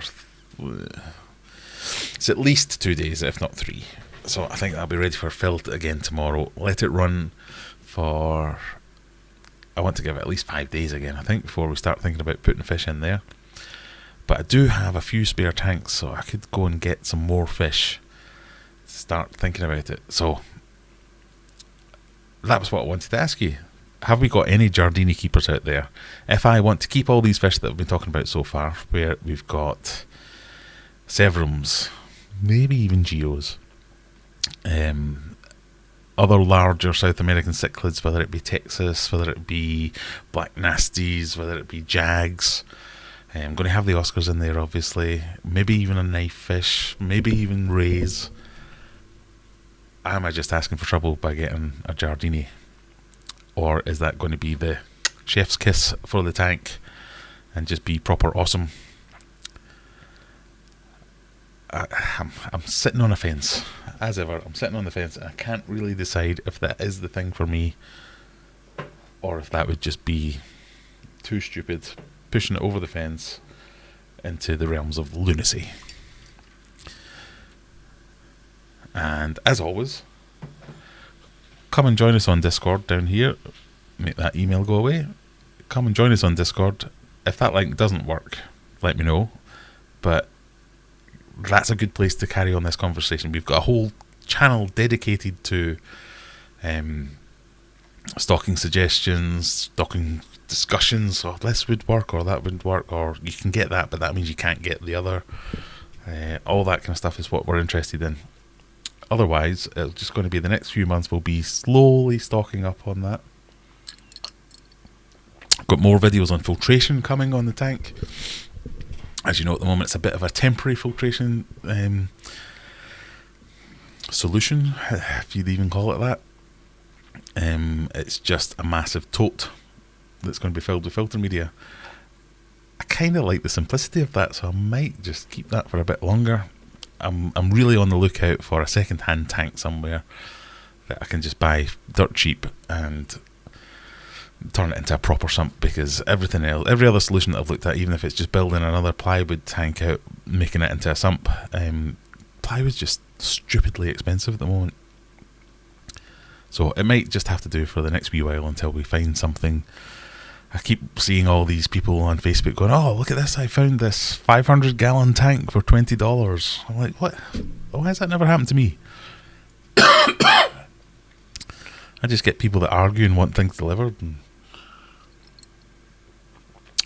It's at least 2 days, if not 3. So I think I'll be ready for fill again tomorrow. Let it run for... I want to give it at least 5 days again, I think, before we start thinking about putting fish in there. But I do have a few spare tanks, so I could go and get some more fish. Start thinking about it. So that was what I wanted to ask you. Have we got any Giardini keepers out there? If I want to keep all these fish that we've been talking about so far, where we've got Severums, maybe even Geos, other larger South American cichlids, whether it be Texas, whether it be Black Nasties, whether it be Jags. I'm going to have the Oscars in there, obviously. Maybe even a knife fish, maybe even rays. Am I just asking for trouble by getting a Giardini? Or is that going to be the chef's kiss for the tank and just be proper awesome? I'm sitting on a fence. As ever, I'm sitting on the fence. I can't really decide if that is the thing for me or if that would just be too stupid, pushing it over the fence into the realms of lunacy. And as always, come and join us on Discord down here. Make that email go away. Come and join us on Discord. If that link doesn't work, let me know. But that's a good place to carry on this conversation. We've got a whole channel dedicated to stocking suggestions, stocking discussions. Oh, this would work or that would work, or you can get that, but that means you can't get the other. All that kind of stuff is what we're interested in. Otherwise, it's just going to be the next few months we'll be slowly stocking up on that. Got more videos on filtration coming on the tank. As you know, at the moment it's a bit of a temporary filtration solution, if you'd even call it that. It's just a massive tote that's going to be filled with filter media. I kind of like the simplicity of that, so I might just keep that for a bit longer. I'm really on the lookout for a second-hand tank somewhere that I can just buy dirt cheap and turn it into a proper sump, because everything else, every other solution that I've looked at, even if it's just building another plywood tank out, making it into a sump, plywood's just stupidly expensive at the moment. So it might just have to do for the next wee while until we find something. I keep seeing all these people on Facebook going, "Oh, look at this, I found this 500 gallon tank for $20. I'm like, what? Why has that never happened to me? I just get people that argue and want things delivered. And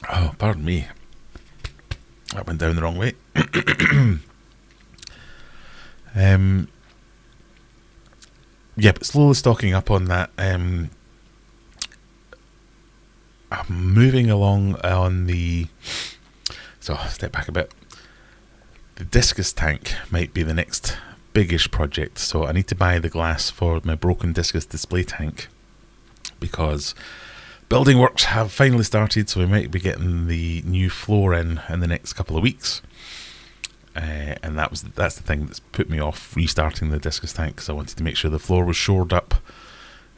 oh, pardon me. That went down the wrong way. Yeah, but slowly stocking up on that. I'm moving along on the... So, step back a bit. The discus tank might be the next biggish project. So I need to buy the glass for my broken discus display tank, because building works have finally started, so we might be getting the new floor in the next couple of weeks. And that's the thing that's put me off restarting the discus tank, because I wanted to make sure the floor was shored up,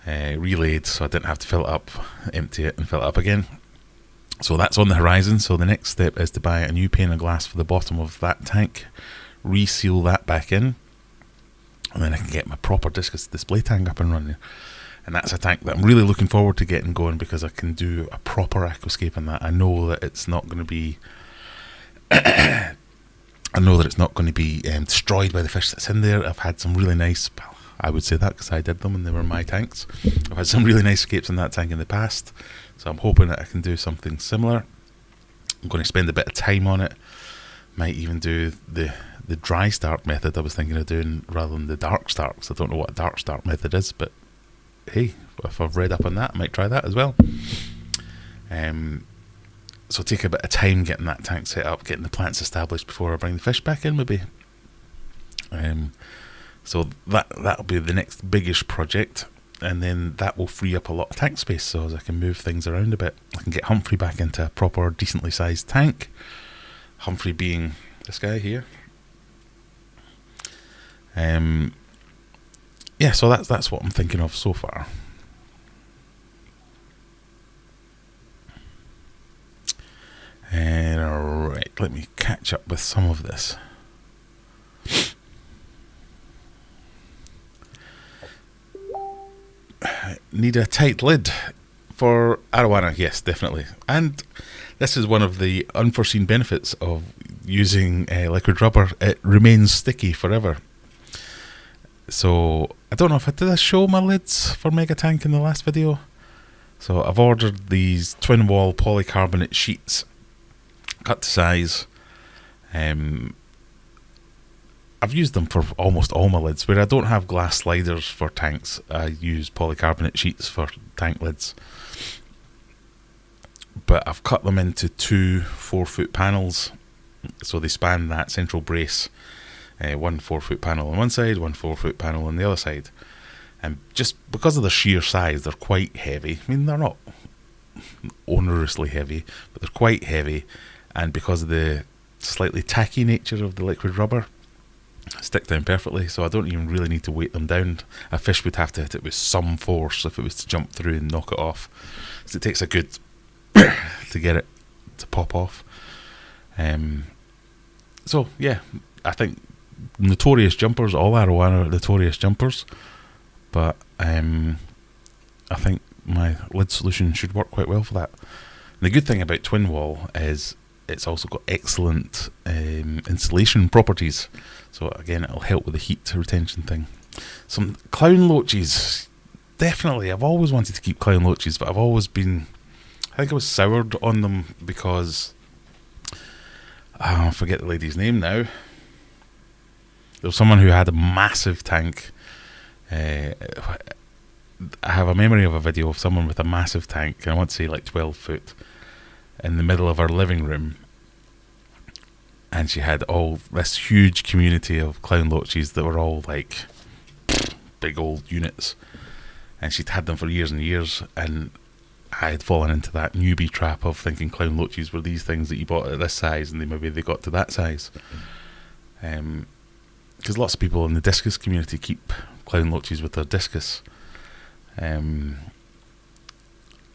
relayed, so I didn't have to fill it up, empty it and fill it up again. So that's on the horizon. So the next step is to buy a new pane of glass for the bottom of that tank, reseal that back in, and then I can get my proper discus display tank up and running. And that's a tank that I'm really looking forward to getting going, because I can do a proper aquascape in that. I know that it's not going to be destroyed by the fish that's in there. I've had some really nice, well, I would say that because I did them and they were my tanks. I've had some really nice escapes in that tank in the past, so I'm hoping that I can do something similar. I'm going to spend a bit of time on it. Might even do the dry start method I was thinking of doing, rather than the dark start, because I don't know what a dark start method is, but hey, if I've read up on that, I might try that as well. So take a bit of time getting that tank set up, getting the plants established before I bring the fish back in, maybe. So that'll be the next biggish project, and then that will free up a lot of tank space, so as I can move things around a bit. I can get Humphrey back into a proper, decently sized tank. Humphrey being this guy here. Yeah, so that's what I'm thinking of so far. Alright, let me catch up with some of this. Need a tight lid for arowana? Yes, definitely. And this is one of the unforeseen benefits of using liquid rubber. It remains sticky forever. So I don't know if did I show my lids for Mega Tank in the last video. So I've ordered these twin wall polycarbonate sheets, cut to size. I've used them for almost all my lids. Where I don't have glass sliders for tanks, I use polycarbonate sheets for tank lids. But I've cut them into 2 4-foot panels, so they span that central brace. 1 4-foot panel on one side, 1 4-foot panel on the other side. And just because of the sheer size, they're quite heavy. I mean, they're not onerously heavy, but they're quite heavy. And because of the slightly tacky nature of the liquid rubber, stick down perfectly, so I don't even really need to weight them down. A fish would have to hit it with some force if it was to jump through and knock it off. So it takes a good to get it to pop off. So yeah, I think notorious jumpers, all arowana are notorious jumpers, but I think my lid solution should work quite well for that. And the good thing about twin wall is it's also got excellent insulation properties, so again it'll help with the heat retention thing. Some clown loaches, definitely. I've always wanted to keep clown loaches, but I've always been, I think I was soured on them because I forget the lady's name now. There was someone who had a massive tank. I have a memory of a video of someone with a massive tank, and I want to say like 12 foot, in the middle of her living room. And she had all this huge community of clown loaches that were all like big old units. And she'd had them for years and years. And I had fallen into that newbie trap of thinking clown loaches were these things that you bought at this size, and maybe they got to that size. Because lots of people in the discus community keep clown loaches with their discus. And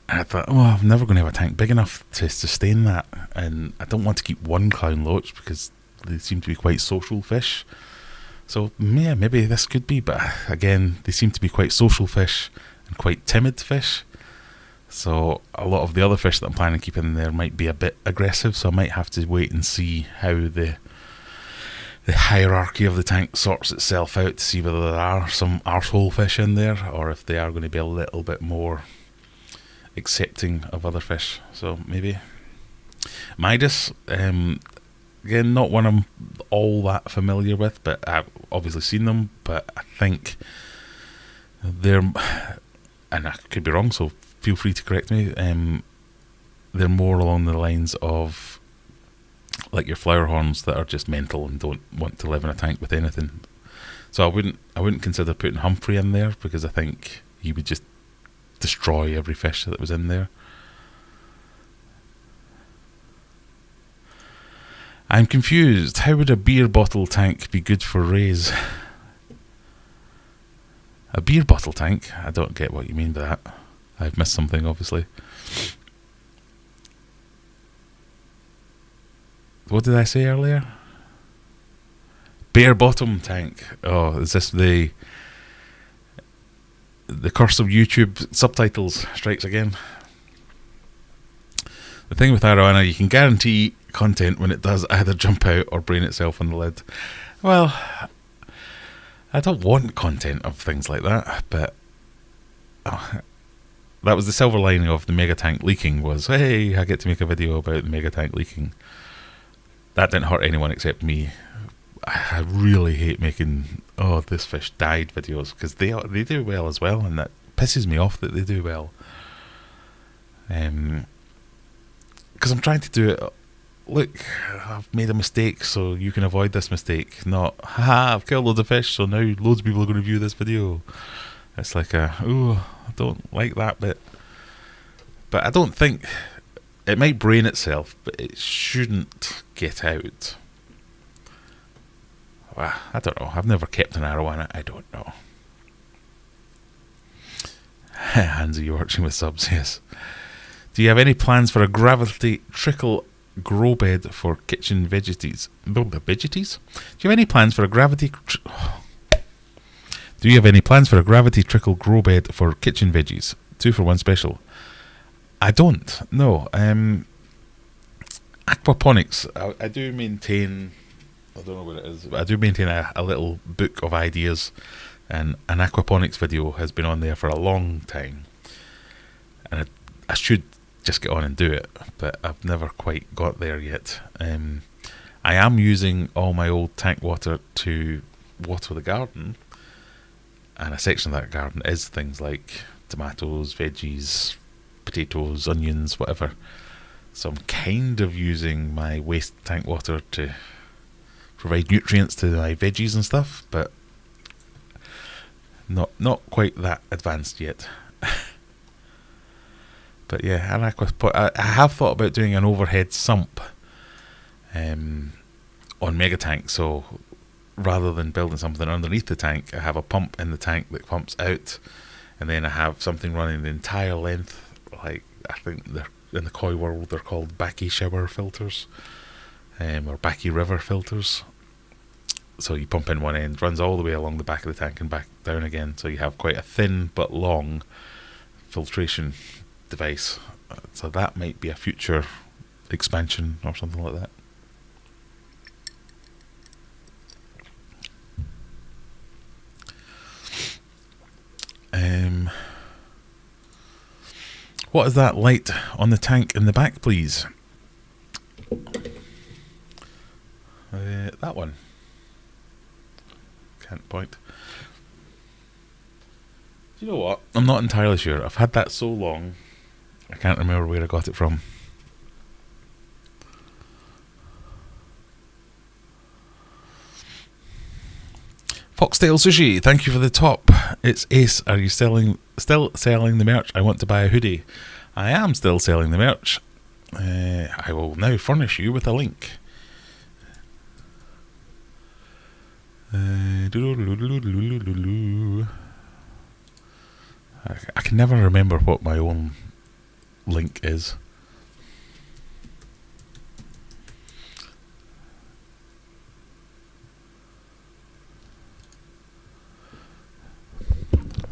I thought, oh, I'm never going to have a tank big enough to sustain that, and I don't want to keep one clown loach because they seem to be quite social fish. So yeah, maybe this could be, but again, they seem to be quite social fish and quite timid fish. So a lot of the other fish that I'm planning to keep in there might be a bit aggressive, so I might have to wait and see how the hierarchy of the tank sorts itself out to see whether there are some arsehole fish in there, or if they are going to be a little bit more accepting of other fish. So maybe Midas, again, not one I'm all that familiar with, but I've obviously seen them. But I think they're, and I could be wrong, so feel free to correct me, they're more along the lines of like your flower horns that are just mental and don't want to live in a tank with anything. So I wouldn't consider putting Humphrey in there, because I think he would just destroy every fish that was in there. I'm confused. How would a beer bottle tank be good for rays? A beer bottle tank? I don't get what you mean by that. I've missed something, obviously. What did I say earlier? Bare bottom tank. Oh, is this the curse of YouTube subtitles strikes again? The thing with Arowana, you can guarantee content when it does either jump out or brain itself on the lid. Well, I don't want content of things like that, but that was the silver lining of the mega tank leaking, was, hey, I get to make a video about the mega tank leaking. That didn't hurt anyone except me. I really hate making, oh, this fish died videos, because they do well as well, and that pisses me off that they do well. Because I'm trying to do it, look, I've made a mistake, so you can avoid this mistake. Not, haha, I've killed loads of fish, so now loads of people are going to view this video. It's like I don't like that bit. But I don't think, it might brain itself, but it shouldn't get out. Well, I don't know. I've never kept an Arowana. I don't know. Hansi, you're watching with subs, yes. Do you have any plans for a gravity trickle grow bed for kitchen veggies? Veggies? Do you have any plans for a gravity... Do you have any plans for a gravity trickle grow bed for kitchen veggies? 2 for 1 special. I don't. No. Aquaponics. I do maintain... I don't know what it is, but I do maintain a little book of ideas, and an aquaponics video has been on there for a long time, and I should just get on and do it, but I've never quite got there yet. I am using all my old tank water to water the garden, and a section of that garden is things like tomatoes, veggies, potatoes, onions, whatever. So I'm kind of using my waste tank water to provide nutrients to my veggies and stuff, but not quite that advanced yet. But yeah, I have thought about doing an overhead sump on Mega Tank. So rather than building something underneath the tank, I have a pump in the tank that pumps out, and then I have something running the entire length. Like, I think they're, in the koi world, they're called Baki shower filters, or Baki river filters. So you pump in one end, runs all the way along the back of the tank and back down again. So you have quite a thin but long filtration device. So that might be a future expansion or something like that. What is that light on the tank in the back, please? That one. Can't point. Do you know what? I'm not entirely sure. I've had that so long, I can't remember where I got it from. Foxtail Sushi, thank you for the top. It's Ace. Are you still selling the merch? I want to buy a hoodie. I am still selling the merch. I will now furnish you with a link. I can never remember what my own link is.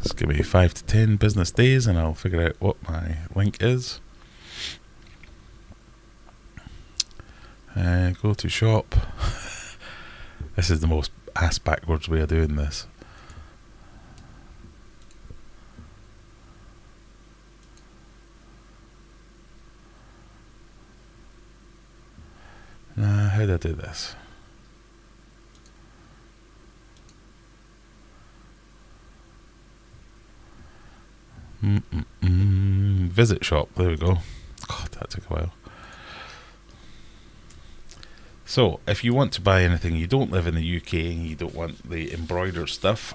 Just give me 5 to 10 business days and I'll figure out what my link is. Go to shop. This is the most ass backwards way of doing this. How do I do this? Visit shop. There we go. God, that took a while. So, if you want to buy anything, you don't live in the UK and you don't want the embroidered stuff,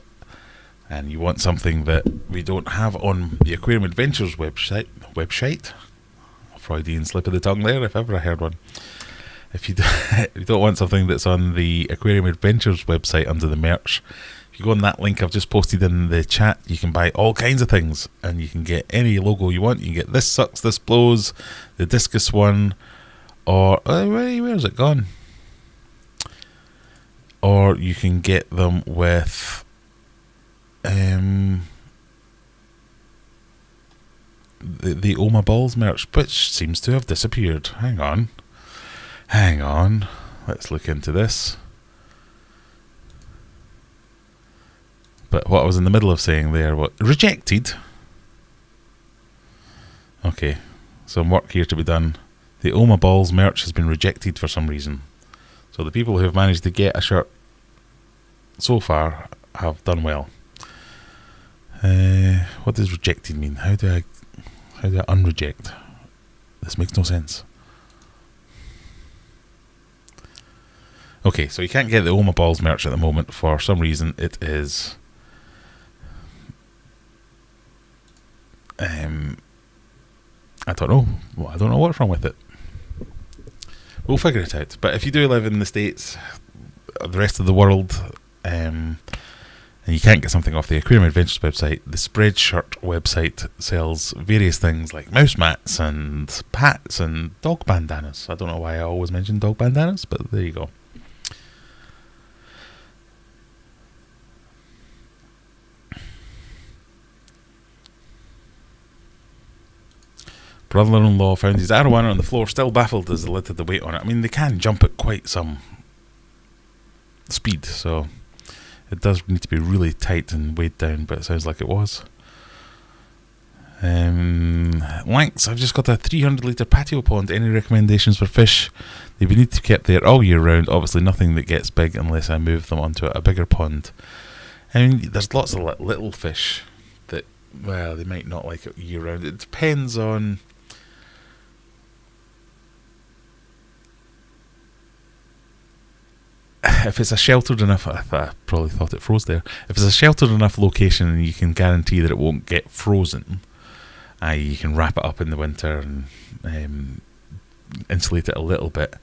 and you want something that we don't have on the Aquarium Adventures website, Freudian slip of the tongue there, if ever I heard one. If you don't want something that's on the Aquarium Adventures website under the merch, if you go on that link I've just posted in the chat, you can buy all kinds of things, and you can get any logo you want. You can get This Sucks, This Blows, the Discus one, or where's it gone? Or you can get them with the Oma Balls merch, which seems to have disappeared. Hang on. Let's look into this. But what I was in the middle of saying there, rejected? Okay, some work here to be done. The Oma Balls merch has been rejected for some reason. So the people who have managed to get a shirt so far have done well. What does rejected mean? How do I unreject? This makes no sense. Okay, so you can't get the Oma Balls merch at the moment for some reason. It is I don't know. I don't know what's wrong with it. We'll figure it out. But if you do live in the States, the rest of the world, and you can't get something off the Aquarium Adventures website, the Spreadshirt website sells various things like mouse mats and pats and dog bandanas. I don't know why I always mention dog bandanas, but there you go. Brother-in-law found his arowana on the floor, still baffled as the lid had the weight on it. I mean, they can jump at quite some speed, so it does need to be really tight and weighed down, but it sounds like it was. Lanks, I've just got a 300 litre patio pond. Any recommendations for fish? They would need to be kept there all year round. Obviously nothing that gets big unless I move them onto a bigger pond. I mean, there's lots of little fish that, well, they might not like it year round. It depends on... If it's a sheltered enough, I probably thought it froze there. If it's a sheltered enough location and you can guarantee that it won't get frozen, you can wrap it up in the winter and insulate it a little bit.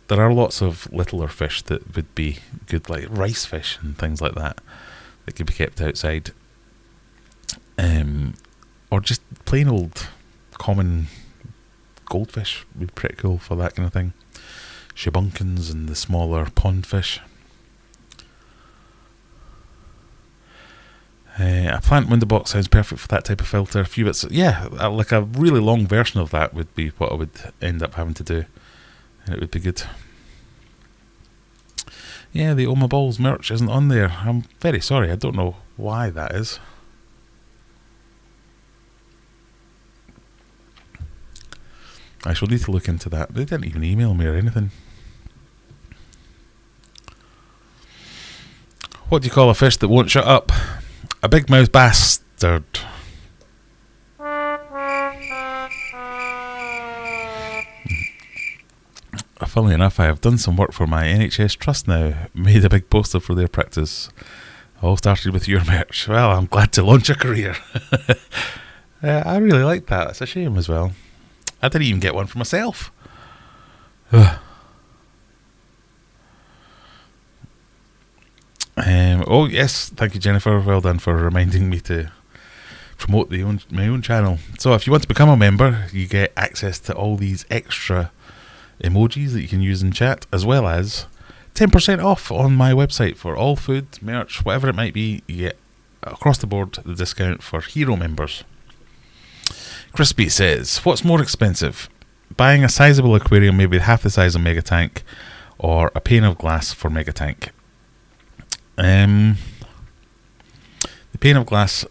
There are lots of littler fish that would be good, like rice fish and things like that could be kept outside. Or just plain old common goldfish would be pretty cool for that kind of thing. Shibunkins and the smaller pond fish. A plant window box sounds perfect for that type of filter. A few bits, yeah, like a really long version of that would be what I would end up having to do, and it would be good. Yeah, the Oma Balls merch isn't on there. I'm very sorry. I don't know why that is. I shall need to look into that. They didn't even email me or anything. What do you call a fish that won't shut up? A big mouth bastard. Funnily enough, I have done some work for my NHS trust now. Made a big poster for their practice. All started with your merch. Well, I'm glad to launch a career. I really like that. It's a shame as well. I didn't even get one for myself. Oh yes, thank you, Jennifer. Well done for reminding me to promote my own channel. So if you want to become a member, you get access to all these extra emojis that you can use in chat, as well as 10% off on my website for all food, merch, whatever it might be. You get across the board the discount for hero members. Crispy says, what's more expensive? Buying a sizable aquarium maybe half the size of Mega Tank, or a pane of glass for Mega Tank? The pane of glass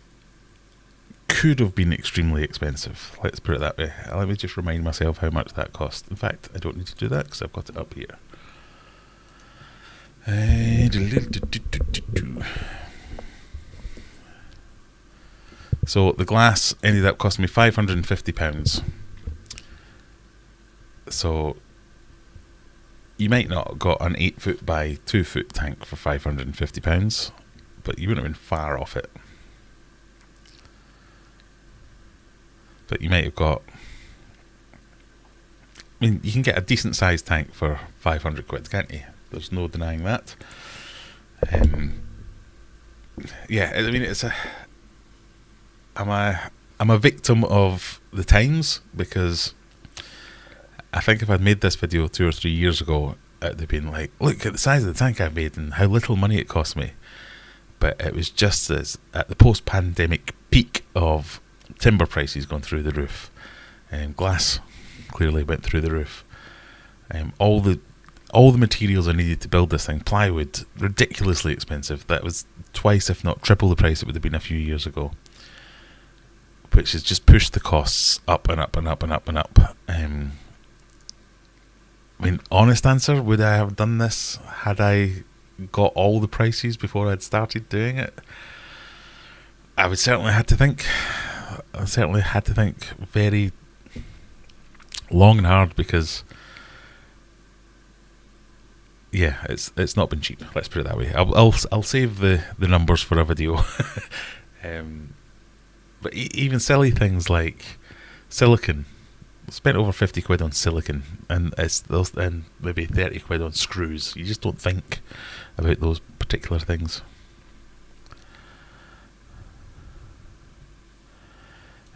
could have been extremely expensive. Let's put it that way. Let me just remind myself how much that cost. In fact, I don't need to do that because I've got it up here. So the glass ended up costing me £550. So you might not have got an 8 foot by 2 foot tank for £550, but you wouldn't have been far off it. But you might have got, I mean, you can get a decent sized tank for 500 quid, can't you? There's no denying that. Yeah, I mean, I'm a victim of the times, because I think if I'd made this video 2 or 3 years ago, it'd have been like, look at the size of the tank I've made and how little money it cost me. But it was just as at the post-pandemic peak of timber prices going through the roof, glass clearly went through the roof. All the materials I needed to build this thing, plywood, ridiculously expensive. That was twice, if not triple, the price it would have been a few years ago, which has just pushed the costs up and up and up and up and up. I mean, honest answer, would I have done this had I got all the prices before I'd started doing it? I would certainly had to think. I certainly had to think very long and hard, because yeah, it's not been cheap. Let's put it that way. I'll save the numbers for a video. But even silly things like silicon. Spent over 50 quid on silicon, and and maybe 30 quid on screws. You just don't think about those particular things.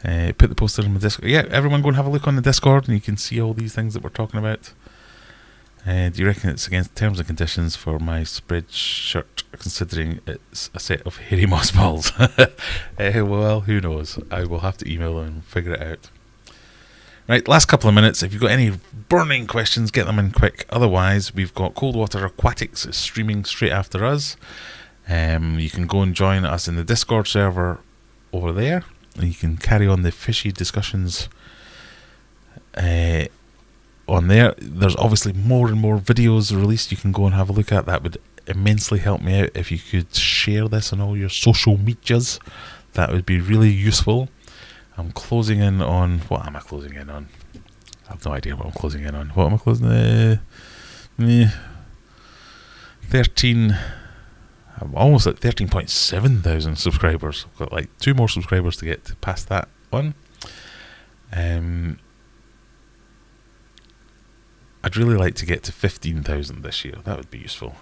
Put the poster in the Discord. Yeah, everyone go and have a look on the Discord, and you can see all these things that we're talking about. Do you reckon it's against terms and conditions for my spread shirt, considering it's a set of hairy moss balls? Well, who knows? I will have to email them and figure it out. Right, last couple of minutes. If you've got any burning questions, get them in quick. Otherwise, we've got Coldwater Aquatics streaming straight after us. You can go and join us in the Discord server over there, and you can carry on the fishy discussions on there. There's obviously more and more videos released you can go and have a look at. That would immensely help me out if you could share this on all your social medias. That would be really useful. I'm closing in on... What am I closing in on? I have no idea what I'm closing in on. What am I closing? 13... I'm almost at 13.7 thousand subscribers. I've got like 2 more subscribers to get past that one. I'd really like to get to 15,000 this year. That would be useful.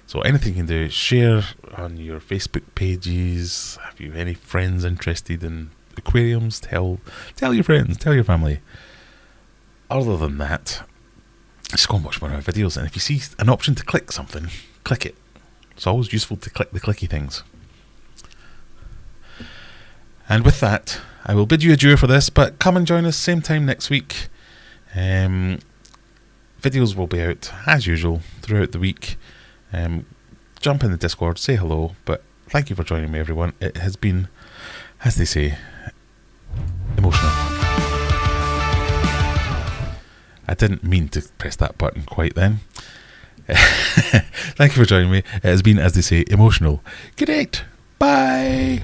So anything you can do, share on your Facebook pages. Have you any friends interested in aquariums? Tell your friends, tell your family. Other than that, just go and watch one of my videos, and if you see an option to click something, click it. It's always useful to click the clicky things. And with that, I will bid you adieu for this, but come and join us same time next week. Videos will be out as usual throughout the week. Jump in the Discord, say hello, but thank you for joining me, everyone. It has been, as they say, emotional. I didn't mean to press that button quite then. Thank you for joining me. It has been, as they say, emotional. Good night. Bye.